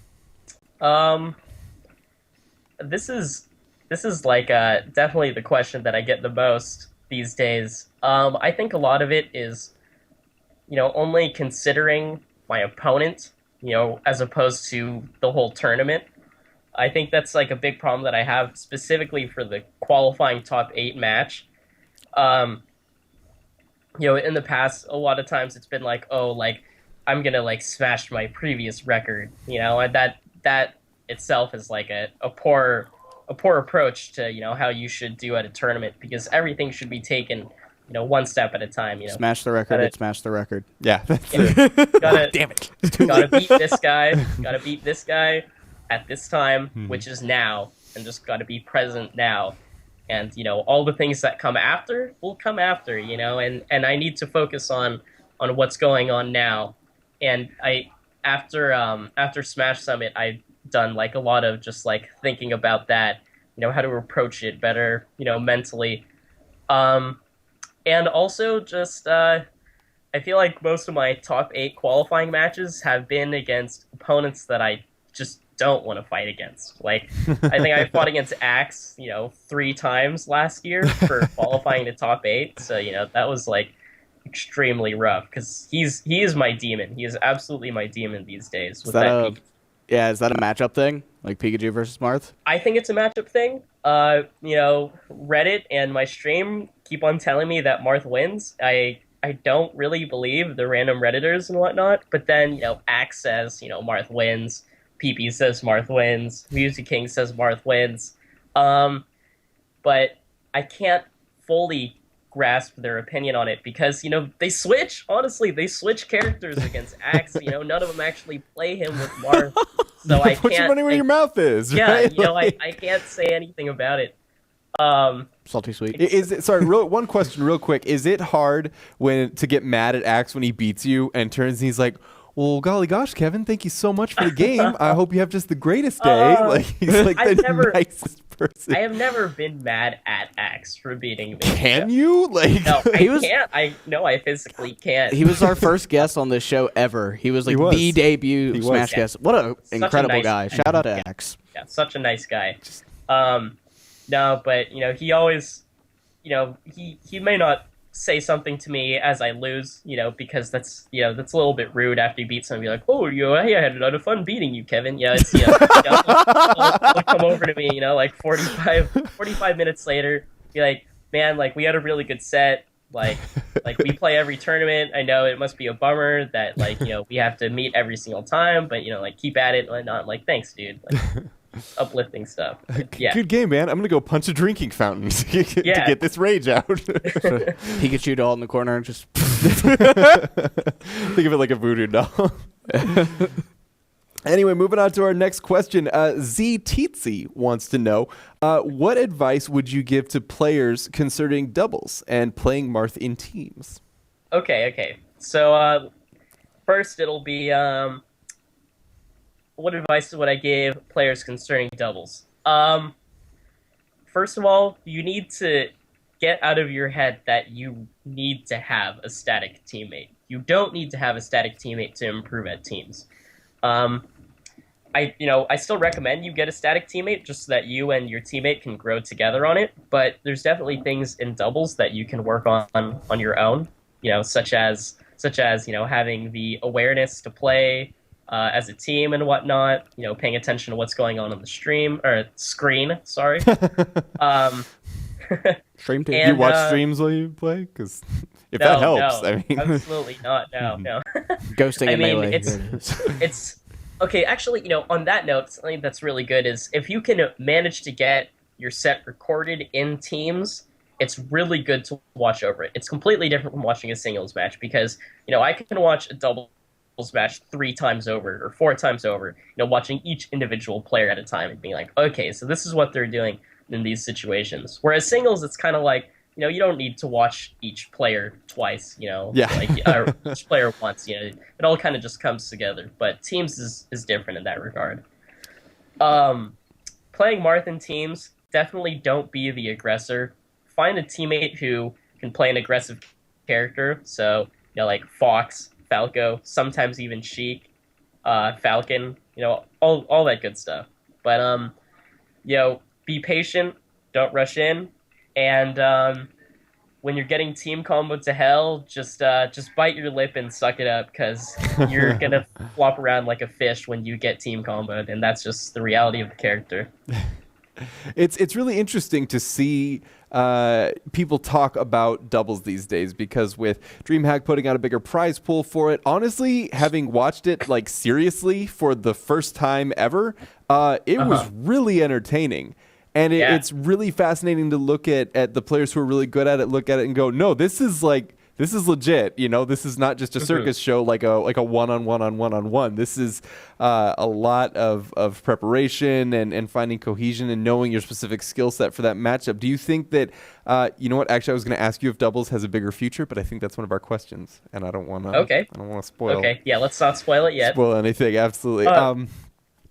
This is like definitely the question that I get the most these days. I think a lot of it is, only considering my opponent, as opposed to the whole tournament. I think that's like a big problem that I have specifically for the qualifying top 8 match. in the past, a lot of times it's been like, oh, like I'm gonna like smash my previous record, and that itself is like a poor approach to how you should do at a tournament, because everything should be taken one step at a time. Smash the record. It smash the record. Yeah, that's Yeah. it. Gotta, Damn it. gotta beat this guy. Gotta beat this guy at this time, which is now, and just gotta be present now. And all the things that come after will come after. And I need to focus on what's going on now. And after Smash Summit, I've done like a lot of just like thinking about that, how to approach it better, mentally. And also just I feel like most of my top 8 qualifying matches have been against opponents that I just don't want to fight against. Like, I think I fought against Axe, 3 times last year for qualifying to top 8. So, that was like extremely rough, because he is my demon. He is absolutely my demon these days. Is that a matchup thing? Like Pikachu versus Marth? I think it's a matchup thing. Reddit and my stream keep on telling me that Marth wins. I don't really believe the random Redditors and whatnot, but then, Axe says, Marth wins. PP says Marth wins. Music King says Marth wins. But I can't fully grasp their opinion on it, because, they switch. Honestly, they switch characters against Axe. None of them actually play him with Marth. So I Put your money where your mouth is. Yeah, Right? I can't say anything about it. Salty sweet. Is it, sorry, one question real quick. Is it hard to get mad at Axe when he beats you and turns and he's like, well, golly gosh, Kevin, thank you so much for the game. I hope you have just the greatest day. Like, he's like nicest person. I have never been mad at Axe for beating me. Can you? Like, no, can't. I physically can't. He was our first guest on this show ever. He was like the debut Smash guest. What an incredible guy. Shout out to Axe. Yeah, such a nice guy. No, but he always, he may not say something to me as I lose, because that's a little bit rude after you beat someone. Be like, oh, I had a lot of fun beating you, Kevin. Yeah, it's he'll come over to me, like 45 minutes later, be like, man, like we had a really good set. Like we play every tournament. I know it must be a bummer that we have to meet every single time, but like keep at it and whatnot. I'm like, thanks, dude. Like, uplifting stuff. Yeah. Good game, man. I'm gonna go punch a drinking fountain to get this rage out. Pikachu doll in the corner and just think of it like a voodoo doll. Anyway, moving on to our next question. Z Teetsy wants to know, what advice would you give to players concerning doubles and playing Marth in teams? Okay. So first it'll be what advice would I give players concerning doubles? First of all, you need to get out of your head that you need to have a static teammate. You don't need to have a static teammate to improve at teams. I still recommend you get a static teammate just so that you and your teammate can grow together on it. But there's definitely things in doubles that you can work on your own. Such as having the awareness to play as a team and whatnot. Paying attention to what's going on the screen. Sorry. Stream team. Do you watch streams while you play? Because if that helps, no, I mean, absolutely not. No. Ghosting in Melee. It's okay. Actually, on that note, something that's really good is if you can manage to get your set recorded in teams, it's really good to watch over it. It's completely different from watching a singles match, because I can watch a doubles match 3 times over or 4 times over, watching each individual player at a time and being like, okay, so this is what they're doing in these situations. Whereas singles, it's kind of like, you don't need to watch each player twice, like each player once, it all kind of just comes together. But teams is different in that regard. Playing Marth in teams, definitely don't be the aggressor. Find a teammate who can play an aggressive character. So, like Fox, Falco, sometimes even Sheik, Falcon, all that good stuff. But, be patient, don't rush in, and when you're getting team combo to hell, just bite your lip and suck it up, because you're gonna flop around like a fish when you get team comboed, and that's just the reality of the character. It's really interesting to see people talk about doubles these days, because with DreamHack putting out a bigger prize pool for it, honestly, having watched it like seriously for the first time ever, it was really entertaining. And it's really fascinating to look at the players who are really good at it, look at it and go, no, this is legit. You know, this is not just a circus show like a one-on-one. This is a lot of preparation and finding cohesion and knowing your specific skill set for that matchup. Do you think that, you know what, actually I was going to ask you if doubles has a bigger future, but I think that's one of our questions, and I don't want to spoil. Okay, yeah, let's not spoil it yet. Spoil anything, absolutely.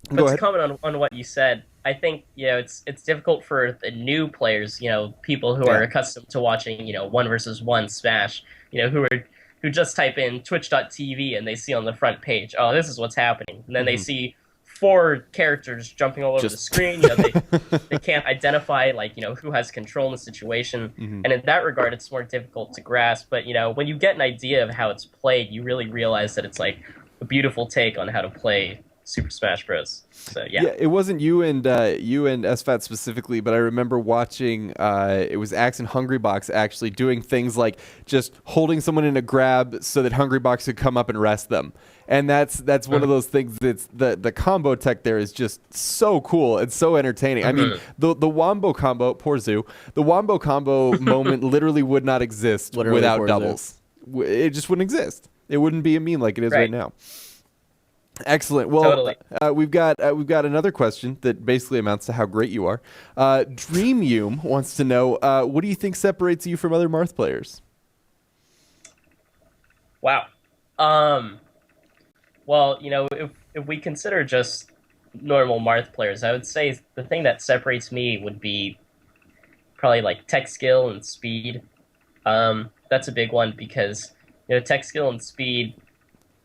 But to comment on what you said, I think, you know, it's difficult for the new players, you know, people who are accustomed to watching, you know, 1v1 Smash, you know, who just type in twitch.tv and they see on the front page, oh, this is what's happening. And then they see 4 characters jumping all over the screen. You know, they can't identify, like, you know, who has control in the situation. And in that regard, it's more difficult to grasp. But, you know, when you get an idea of how it's played, you really realize that it's like a beautiful take on how to play Super Smash Bros. So yeah, it wasn't you and SFAT specifically, but I remember watching. It was Axe and Hungrybox actually doing things like just holding someone in a grab so that Hungrybox could come up and rest them, and that's one of those things that's the combo tech there is just so cool. It's so entertaining. I mean, the Wombo combo, poor Zoo, the Wombo combo moment literally would not exist without doubles. It just wouldn't exist. It wouldn't be a meme like it is right now. Excellent. Well, totally. We've got another question that basically amounts to how great you are. DreamUme wants to know, what do you think separates you from other Marth players? Wow. Well, you know, if we consider just normal Marth players, I would say the thing that separates me would be probably like tech skill and speed. That's a big one because, you know, tech skill and speed.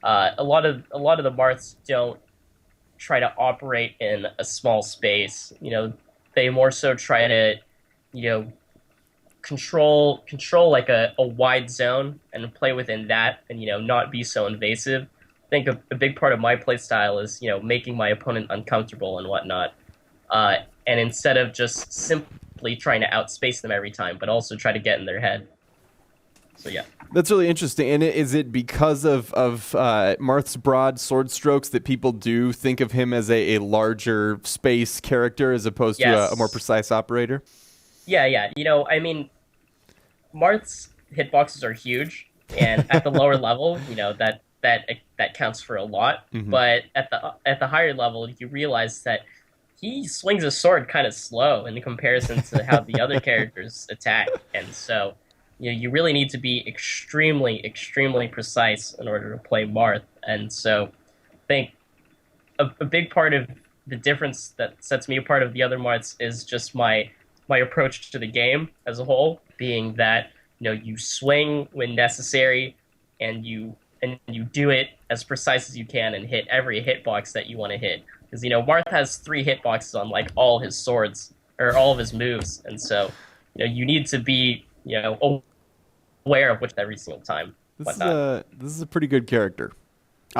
A lot of the Marths don't try to operate in a small space. You know, they more so try to, you know, control like a wide zone and play within that, and, you know, not be so invasive. I think a big part of my play style is, you know, making my opponent uncomfortable and whatnot. And instead of just simply trying to outspace them every time, but also try to get in their head. So yeah. That's really interesting. And is it because of Marth's broad sword strokes that people do think of him as a larger space character as opposed to a more precise operator? Yeah. You know, I mean, Marth's hitboxes are huge, and at the lower level, you know, that counts for a lot. But at the higher level, you realize that he swings his sword kind of slow in comparison to how the other characters attack, and so, you know, you really need to be extremely, extremely precise in order to play Marth. And so I think a big part of the difference that sets me apart of the other Marths is just my approach to the game as a whole, being that, you know, you swing when necessary and you do it as precise as you can and hit every hitbox that you want to hit. Because, you know, Marth has 3 hitboxes on like all his swords or all of his moves. And so, you know, you need to be, you know, aware of which every single time. This is a pretty good character.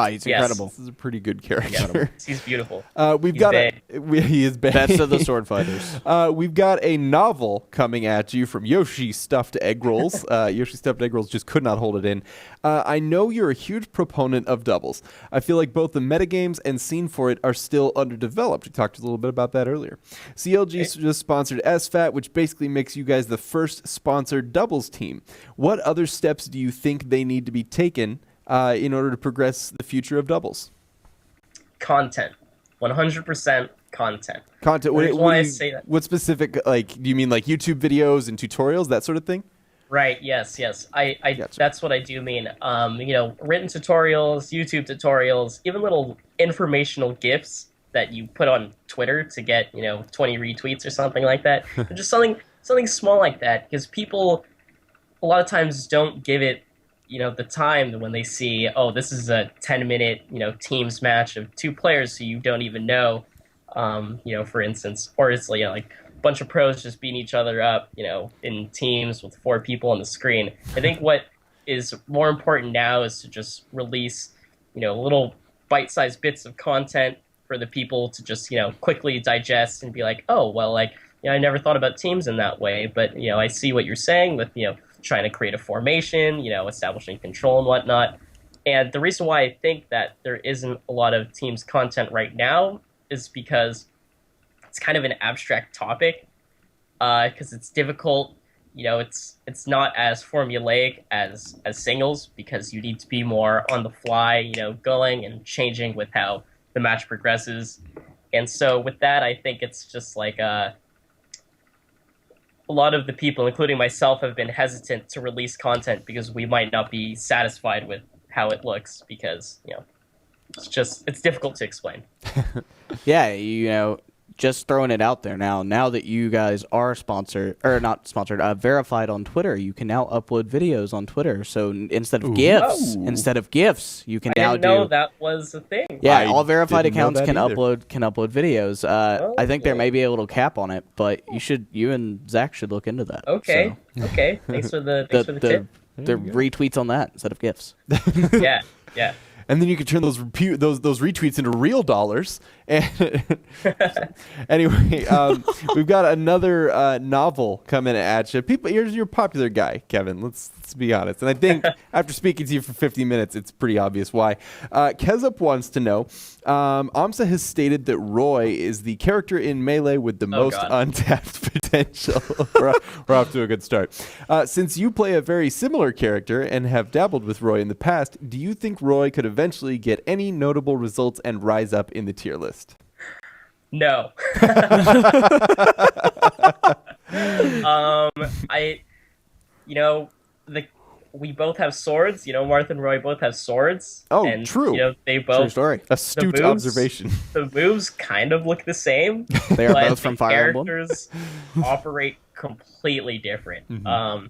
He's incredible. This is a pretty good character. He's beautiful. He is bad. Best of the sword fighters. We've got a novel coming at you from Yoshi Stuffed Egg Rolls. Yoshi Stuffed Egg Rolls just could not hold it in. I know you're a huge proponent of doubles. I feel like both the metagames and scene for it are still underdeveloped. We talked a little bit about that earlier. CLG just sponsored SFAT, which basically makes you guys the first sponsored doubles team. What other steps do you think they need to be taken in order to progress the future of doubles? Content. 100% content. Content. Why I say that? What specific, like, do you mean like YouTube videos and tutorials, that sort of thing? Right, yes. I Gotcha. That's what I do mean. You know, written tutorials, YouTube tutorials, even little informational GIFs that you put on Twitter to get, you know, 20 retweets or something like that. Just something small like that, because people a lot of times don't give it, you know, the time when they see, oh, this is a 10-minute, you know, teams match of 2 players who you don't even know, you know, for instance, or it's, you know, like a bunch of pros just beating each other up, you know, in teams with 4 people on the screen. I think what is more important now is to just release, you know, little bite-sized bits of content for the people to just, you know, quickly digest and be like, oh, well, like, I never thought about teams in that way, but I see what you're saying with trying to create a formation, establishing control and whatnot. And the reason why I think that there isn't a lot of teams content right now is because it's kind of an abstract topic, because it's difficult. It's not as formulaic as singles, because you need to be more on the fly, going and changing with how the match progresses. And so with that, I think it's just like a lot of the people, including myself, have been hesitant to release content because we might not be satisfied with how it looks, because it's difficult to explain. Yeah, just throwing it out there now that you guys are sponsored, or not sponsored, verified on Twitter, you can now upload videos on Twitter. So instead of GIFs, you can now do. I didn't know that was a thing. Yeah, all verified accounts can upload videos. I think there may be a little cap on it, but you and Zach should look into that. Okay. So. Okay. Thanks for the tip. The retweets on that instead of GIFs. Yeah. And then you can turn those retweets into real dollars. And anyway, we've got another novel coming at you. You're a popular guy, Kevin. Let's be honest. And I think after speaking to you for 50 minutes, it's pretty obvious why. Kezup wants to know, AMSA has stated that Roy is the character in Melee with the most untapped potential. We're off to a good start. Since you play a very similar character and have dabbled with Roy in the past, do you think Roy could eventually get any notable results and rise up in the tier list? No. We both have swords. Marth and Roy both have swords. Oh, and, true. They both. True story. Astute observation. The moves kind of look the same. They are both from Fire Emblem. Characters operate completely different. Mm-hmm.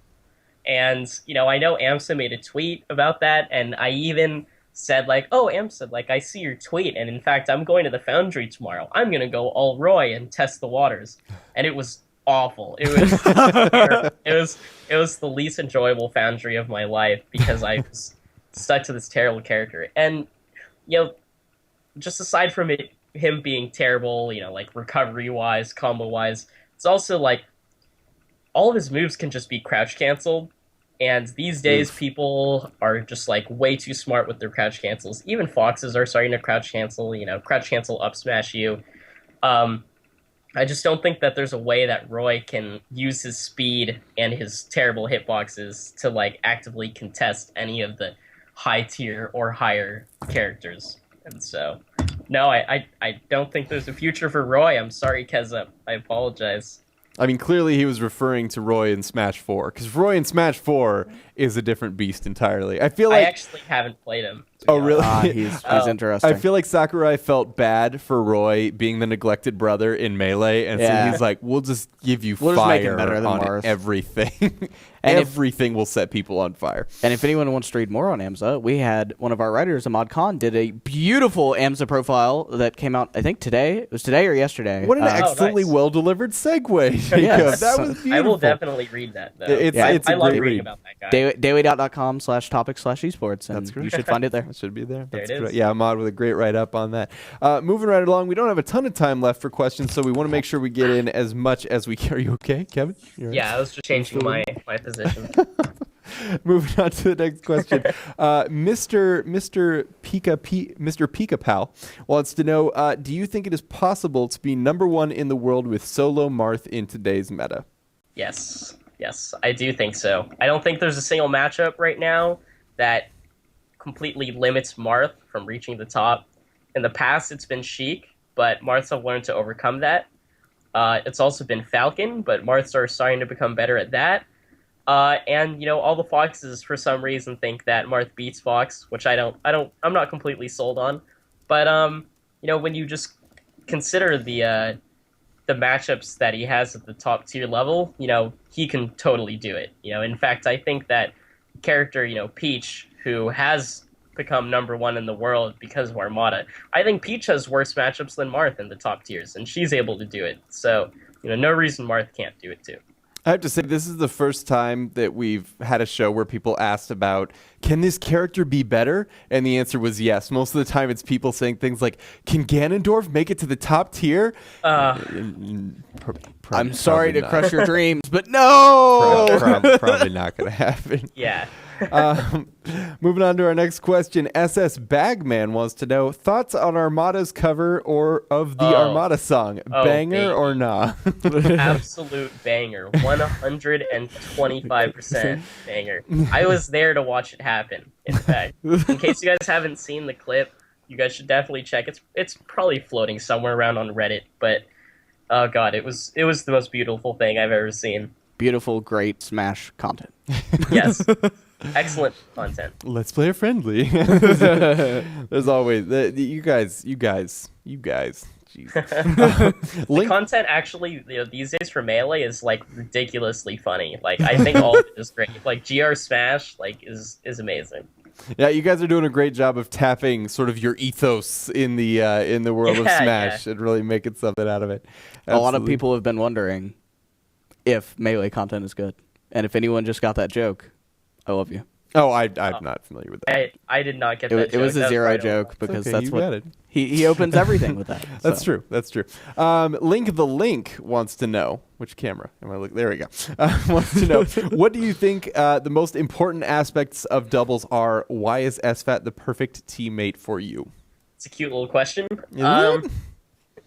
And I know AMSA made a tweet about that, and I even said oh, AMSA, I see your tweet, and in fact, I'm going to the Foundry tomorrow. I'm gonna go all Roy and test the waters, and it was awful. It was it was the least enjoyable Foundry of my life, because I was stuck to this terrible character. And just aside from him being terrible, recovery wise, combo wise, it's also all of his moves can just be crouch canceled. And these days, people are just way too smart with their crouch cancels. Even foxes are starting to crouch cancel. Crouch cancel up smash you. I just don't think that there's a way that Roy can use his speed and his terrible hitboxes to actively contest any of the high tier or higher characters. And so, no, I don't think there's a future for Roy. I'm sorry, Kezup. I apologize. I mean, clearly he was referring to Roy in Smash 4, because Roy in Smash 4 is a different beast entirely. I actually haven't played him. Oh, really? He's interesting. I feel like Sakurai felt bad for Roy being the neglected brother in Melee, and so he's like, we'll just give you fire make it better than on Marth. everything. And everything will set people on fire. And if anyone wants to read more on AMSA, we had one of our writers, Ahmad Khan, did a beautiful AMSA profile that came out, I think today. It was today or yesterday. What an excellently well-delivered segue, Jacob. Yes. That was beautiful. I will definitely read that, though. I love reading reading about that guy. daily.com/topics/esports, and That's correct. you should find it there. It should be there. That's There it correct. is. Yeah, Ahmad with a great write-up on that. Moving right along, we don't have a ton of time left for questions, so we want to make sure we get in as much as we can. Are you okay, Kevin? Yeah, I was just changing my position. Moving on to the next question. Mr. Pika Pal wants to know, do you think it is possible to be #1 in the world with solo Marth in today's meta? Yes, I do think so. I don't think there's a single matchup right now that completely limits Marth from reaching the top. In the past, it's been Sheik, but Marths have learned to overcome that. It's also been Falcon, but Marths are starting to become better at that. And all the foxes for some reason think that Marth beats Fox, which I'm not completely sold on. But when you just consider the matchups that he has at the top tier level, he can totally do it. In fact, I think that character, Peach, who has become #1 in the world because of Armada, I think Peach has worse matchups than Marth in the top tiers, and she's able to do it. So, no reason Marth can't do it too. I have to say, this is the first time that we've had a show where people asked about, can this character be better? And the answer was yes. Most of the time, it's people saying things like, can Ganondorf make it to the top tier? I'm sorry to crush your dreams, but no! Probably not going to happen. Yeah. Moving on to our next question. SS Bagman wants to know, thoughts on Armada's cover or of the Armada song? Banger baby. or nah? Absolute banger. 125% banger. I was there to watch it happen, in fact. In case you guys haven't seen the clip, you guys should definitely check. It's probably floating somewhere around on Reddit, but oh god, it was the most beautiful thing I've ever seen. Beautiful, great Smash content. Yes. Excellent content. Let's play a friendly. There's always you guys. Jeez. The content actually, these days for Melee is like ridiculously funny. Like I think all of it is great. Like GR Smash, like is amazing. Yeah, you guys are doing a great job of tapping sort of your ethos in the world of Smash and really making something out of it. Absolutely. A lot of people have been wondering if Melee content is good, and if anyone just got that joke, I love you. Oh, I'm not familiar with that. I did not get that joke. It was a zero right joke because okay, that's you what got it. He opens everything with that. That's so. true. That's true. Link the Link wants to know, which camera am I looking? There we go. Wants to know, what do you think the most important aspects of doubles are? Why is SFAT the perfect teammate for you? It's a cute little question. Is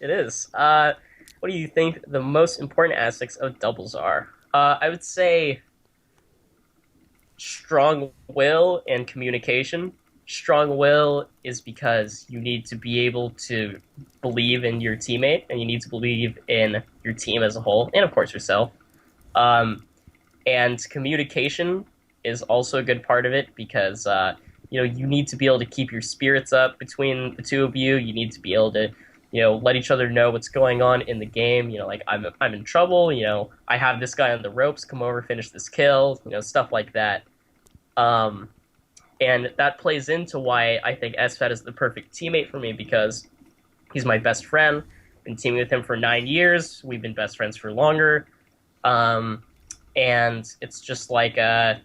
It is. What do you think the most important aspects of doubles are? I would say strong will and communication. Strong will is because you need to be able to believe in your teammate, and you need to believe in your team as a whole, and of course yourself. And communication is also a good part of it because you need to be able to keep your spirits up between the two of you. You need to be able to let each other know what's going on in the game. Like I'm in trouble. I have this guy on the ropes. Come over, finish this kill. Stuff like that. And that plays into why I think SFAT is the perfect teammate for me because he's my best friend. Been teaming with him for 9 years. We've been best friends for longer. And it's just like I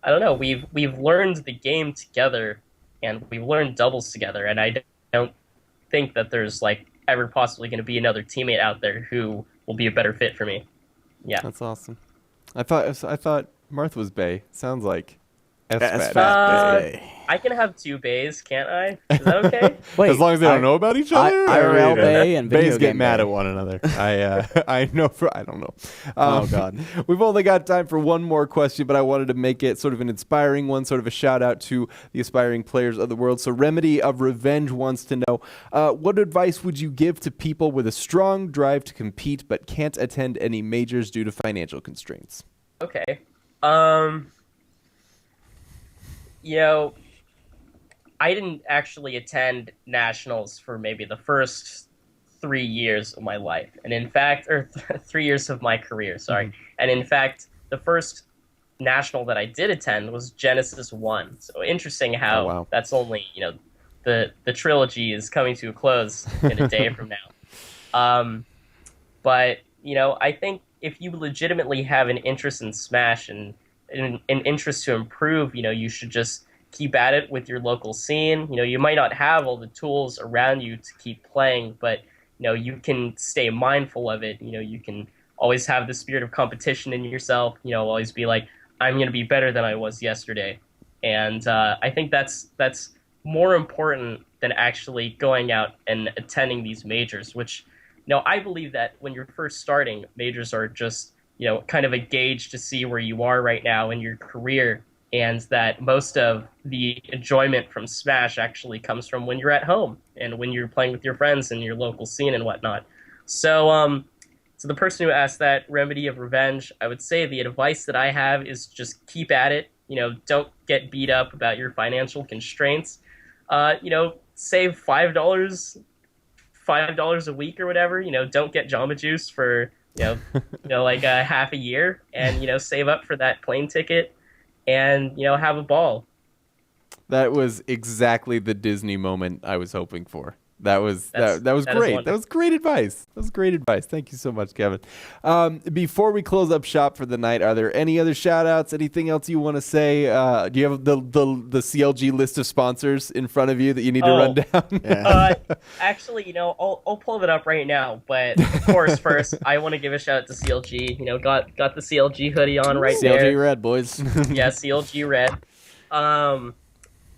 don't know. We've learned the game together, and we've learned doubles together. And I don't think that there's like ever possibly going to be another teammate out there who will be a better fit for me. Yeah, that's awesome. I thought Marth was Bay. Sounds like SFAT. Bay. I can have two bays, can't I? Is that okay? Wait, as long as they don't know about each other. IRL Bay and video Bays get game mad Bay. at one another. I know. I don't know. Oh God. We've only got time for one more question, but I wanted to make it sort of an inspiring one, sort of a shout out to the aspiring players of the world. So Remedy of Revenge wants to know, what advice would you give to people with a strong drive to compete but can't attend any majors due to financial constraints? Okay. I didn't actually attend nationals for maybe the first 3 years of my life. And in fact, 3 years of my career, sorry. Mm-hmm. And in fact, the first national that I did attend was Genesis 1. So interesting how that's only, the trilogy is coming to a close in a day from now. But, I think if you legitimately have an interest in Smash and an interest to improve, you should just keep at it with your local scene. You might not have all the tools around you to keep playing, but you can stay mindful of it. You can always have the spirit of competition in yourself. Always be like, I'm going to be better than I was yesterday. And I think that's more important than actually going out and attending these majors, which I believe that when you're first starting, majors are just kind of a gauge to see where you are right now in your career, and that most of the enjoyment from Smash actually comes from when you're at home and when you're playing with your friends in your local scene and whatnot. So the person who asked that, Remedy of Revenge, I would say the advice that I have is just keep at it. Don't get beat up about your financial constraints. Save $5 a week or whatever. Don't get Jamba Juice for like half a year, and save up for that plane ticket. And, have a ball. That was exactly the Disney moment I was hoping for. That was great. That was great advice. That was great advice. Thank you so much, Kevin. Before we close up shop for the night, are there any other shout outs? Anything else you want to say? Do you have the CLG list of sponsors in front of you that you need to run down? Yeah. Actually, I'll pull it up right now. But of course, first I want to give a shout out to CLG. Got the CLG hoodie on right there. CLG Red, boys. Yeah, CLG Red.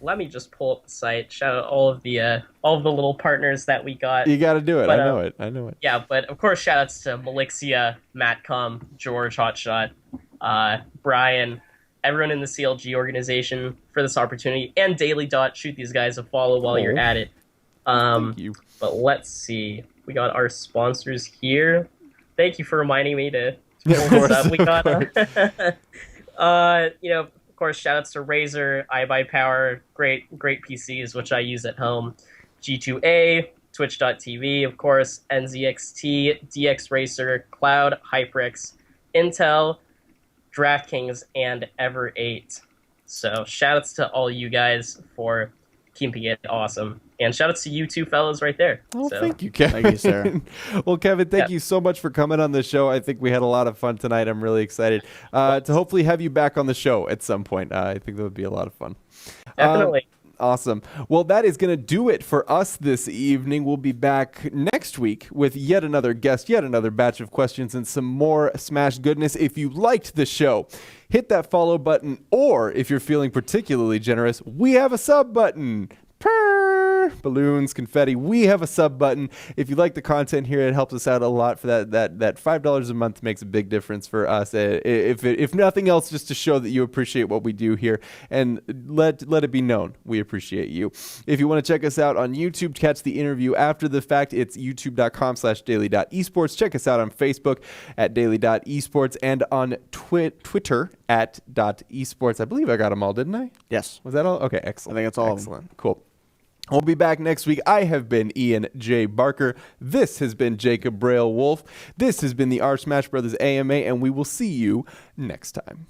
Let me just pull up the site. Shout out all of the little partners that we got. You got to do it. But, I know it. Yeah, but of course, shout outs to Melixia, Matcom, George Hotshot, Brian, everyone in the CLG organization for this opportunity, and Daily Dot. Shoot these guys a follow while you're at it. Thank you. But let's see. We got our sponsors here. Thank you for reminding me to pull this up. We got, of course, shout outs to Razer, iBuyPower, great PCs, which I use at home. G2A, Twitch.tv, of course, NZXT, DX Racer, Cloud, HyperX, Intel, DraftKings, and Ever8. So shout outs to all you guys for keeping it awesome. And shout outs to you two fellows right there. Oh, thank you, Kevin. Thank you, sir. Well, Kevin, thank you so much for coming on the show. I think we had a lot of fun tonight. I'm really excited to hopefully have you back on the show at some point. I think that would be a lot of fun. Definitely. Awesome. Well, that is going to do it for us this evening. We'll be back next week with yet another guest, yet another batch of questions, and some more Smash goodness. If you liked the show, hit that follow button, or if you're feeling particularly generous, we have a sub button. Balloons, confetti. We have a sub button. If you like the content here, it helps us out a lot. For that $5 a month makes a big difference for us. If nothing else, just to show that you appreciate what we do here, and let it be known we appreciate you. If you want to check us out on YouTube, catch the interview after the fact. It's youtube.com/daily.esports. Check us out on Facebook at daily.esports and on Twitter at .esports. I believe I got them all, didn't I? Yes. Was that all? Okay, excellent. I think that's all. Excellent. Cool. We'll be back next week. I have been Ian J. Barker. This has been Jacob Braille Wolf. This has been the R SmashBros AMA, and we will see you next time.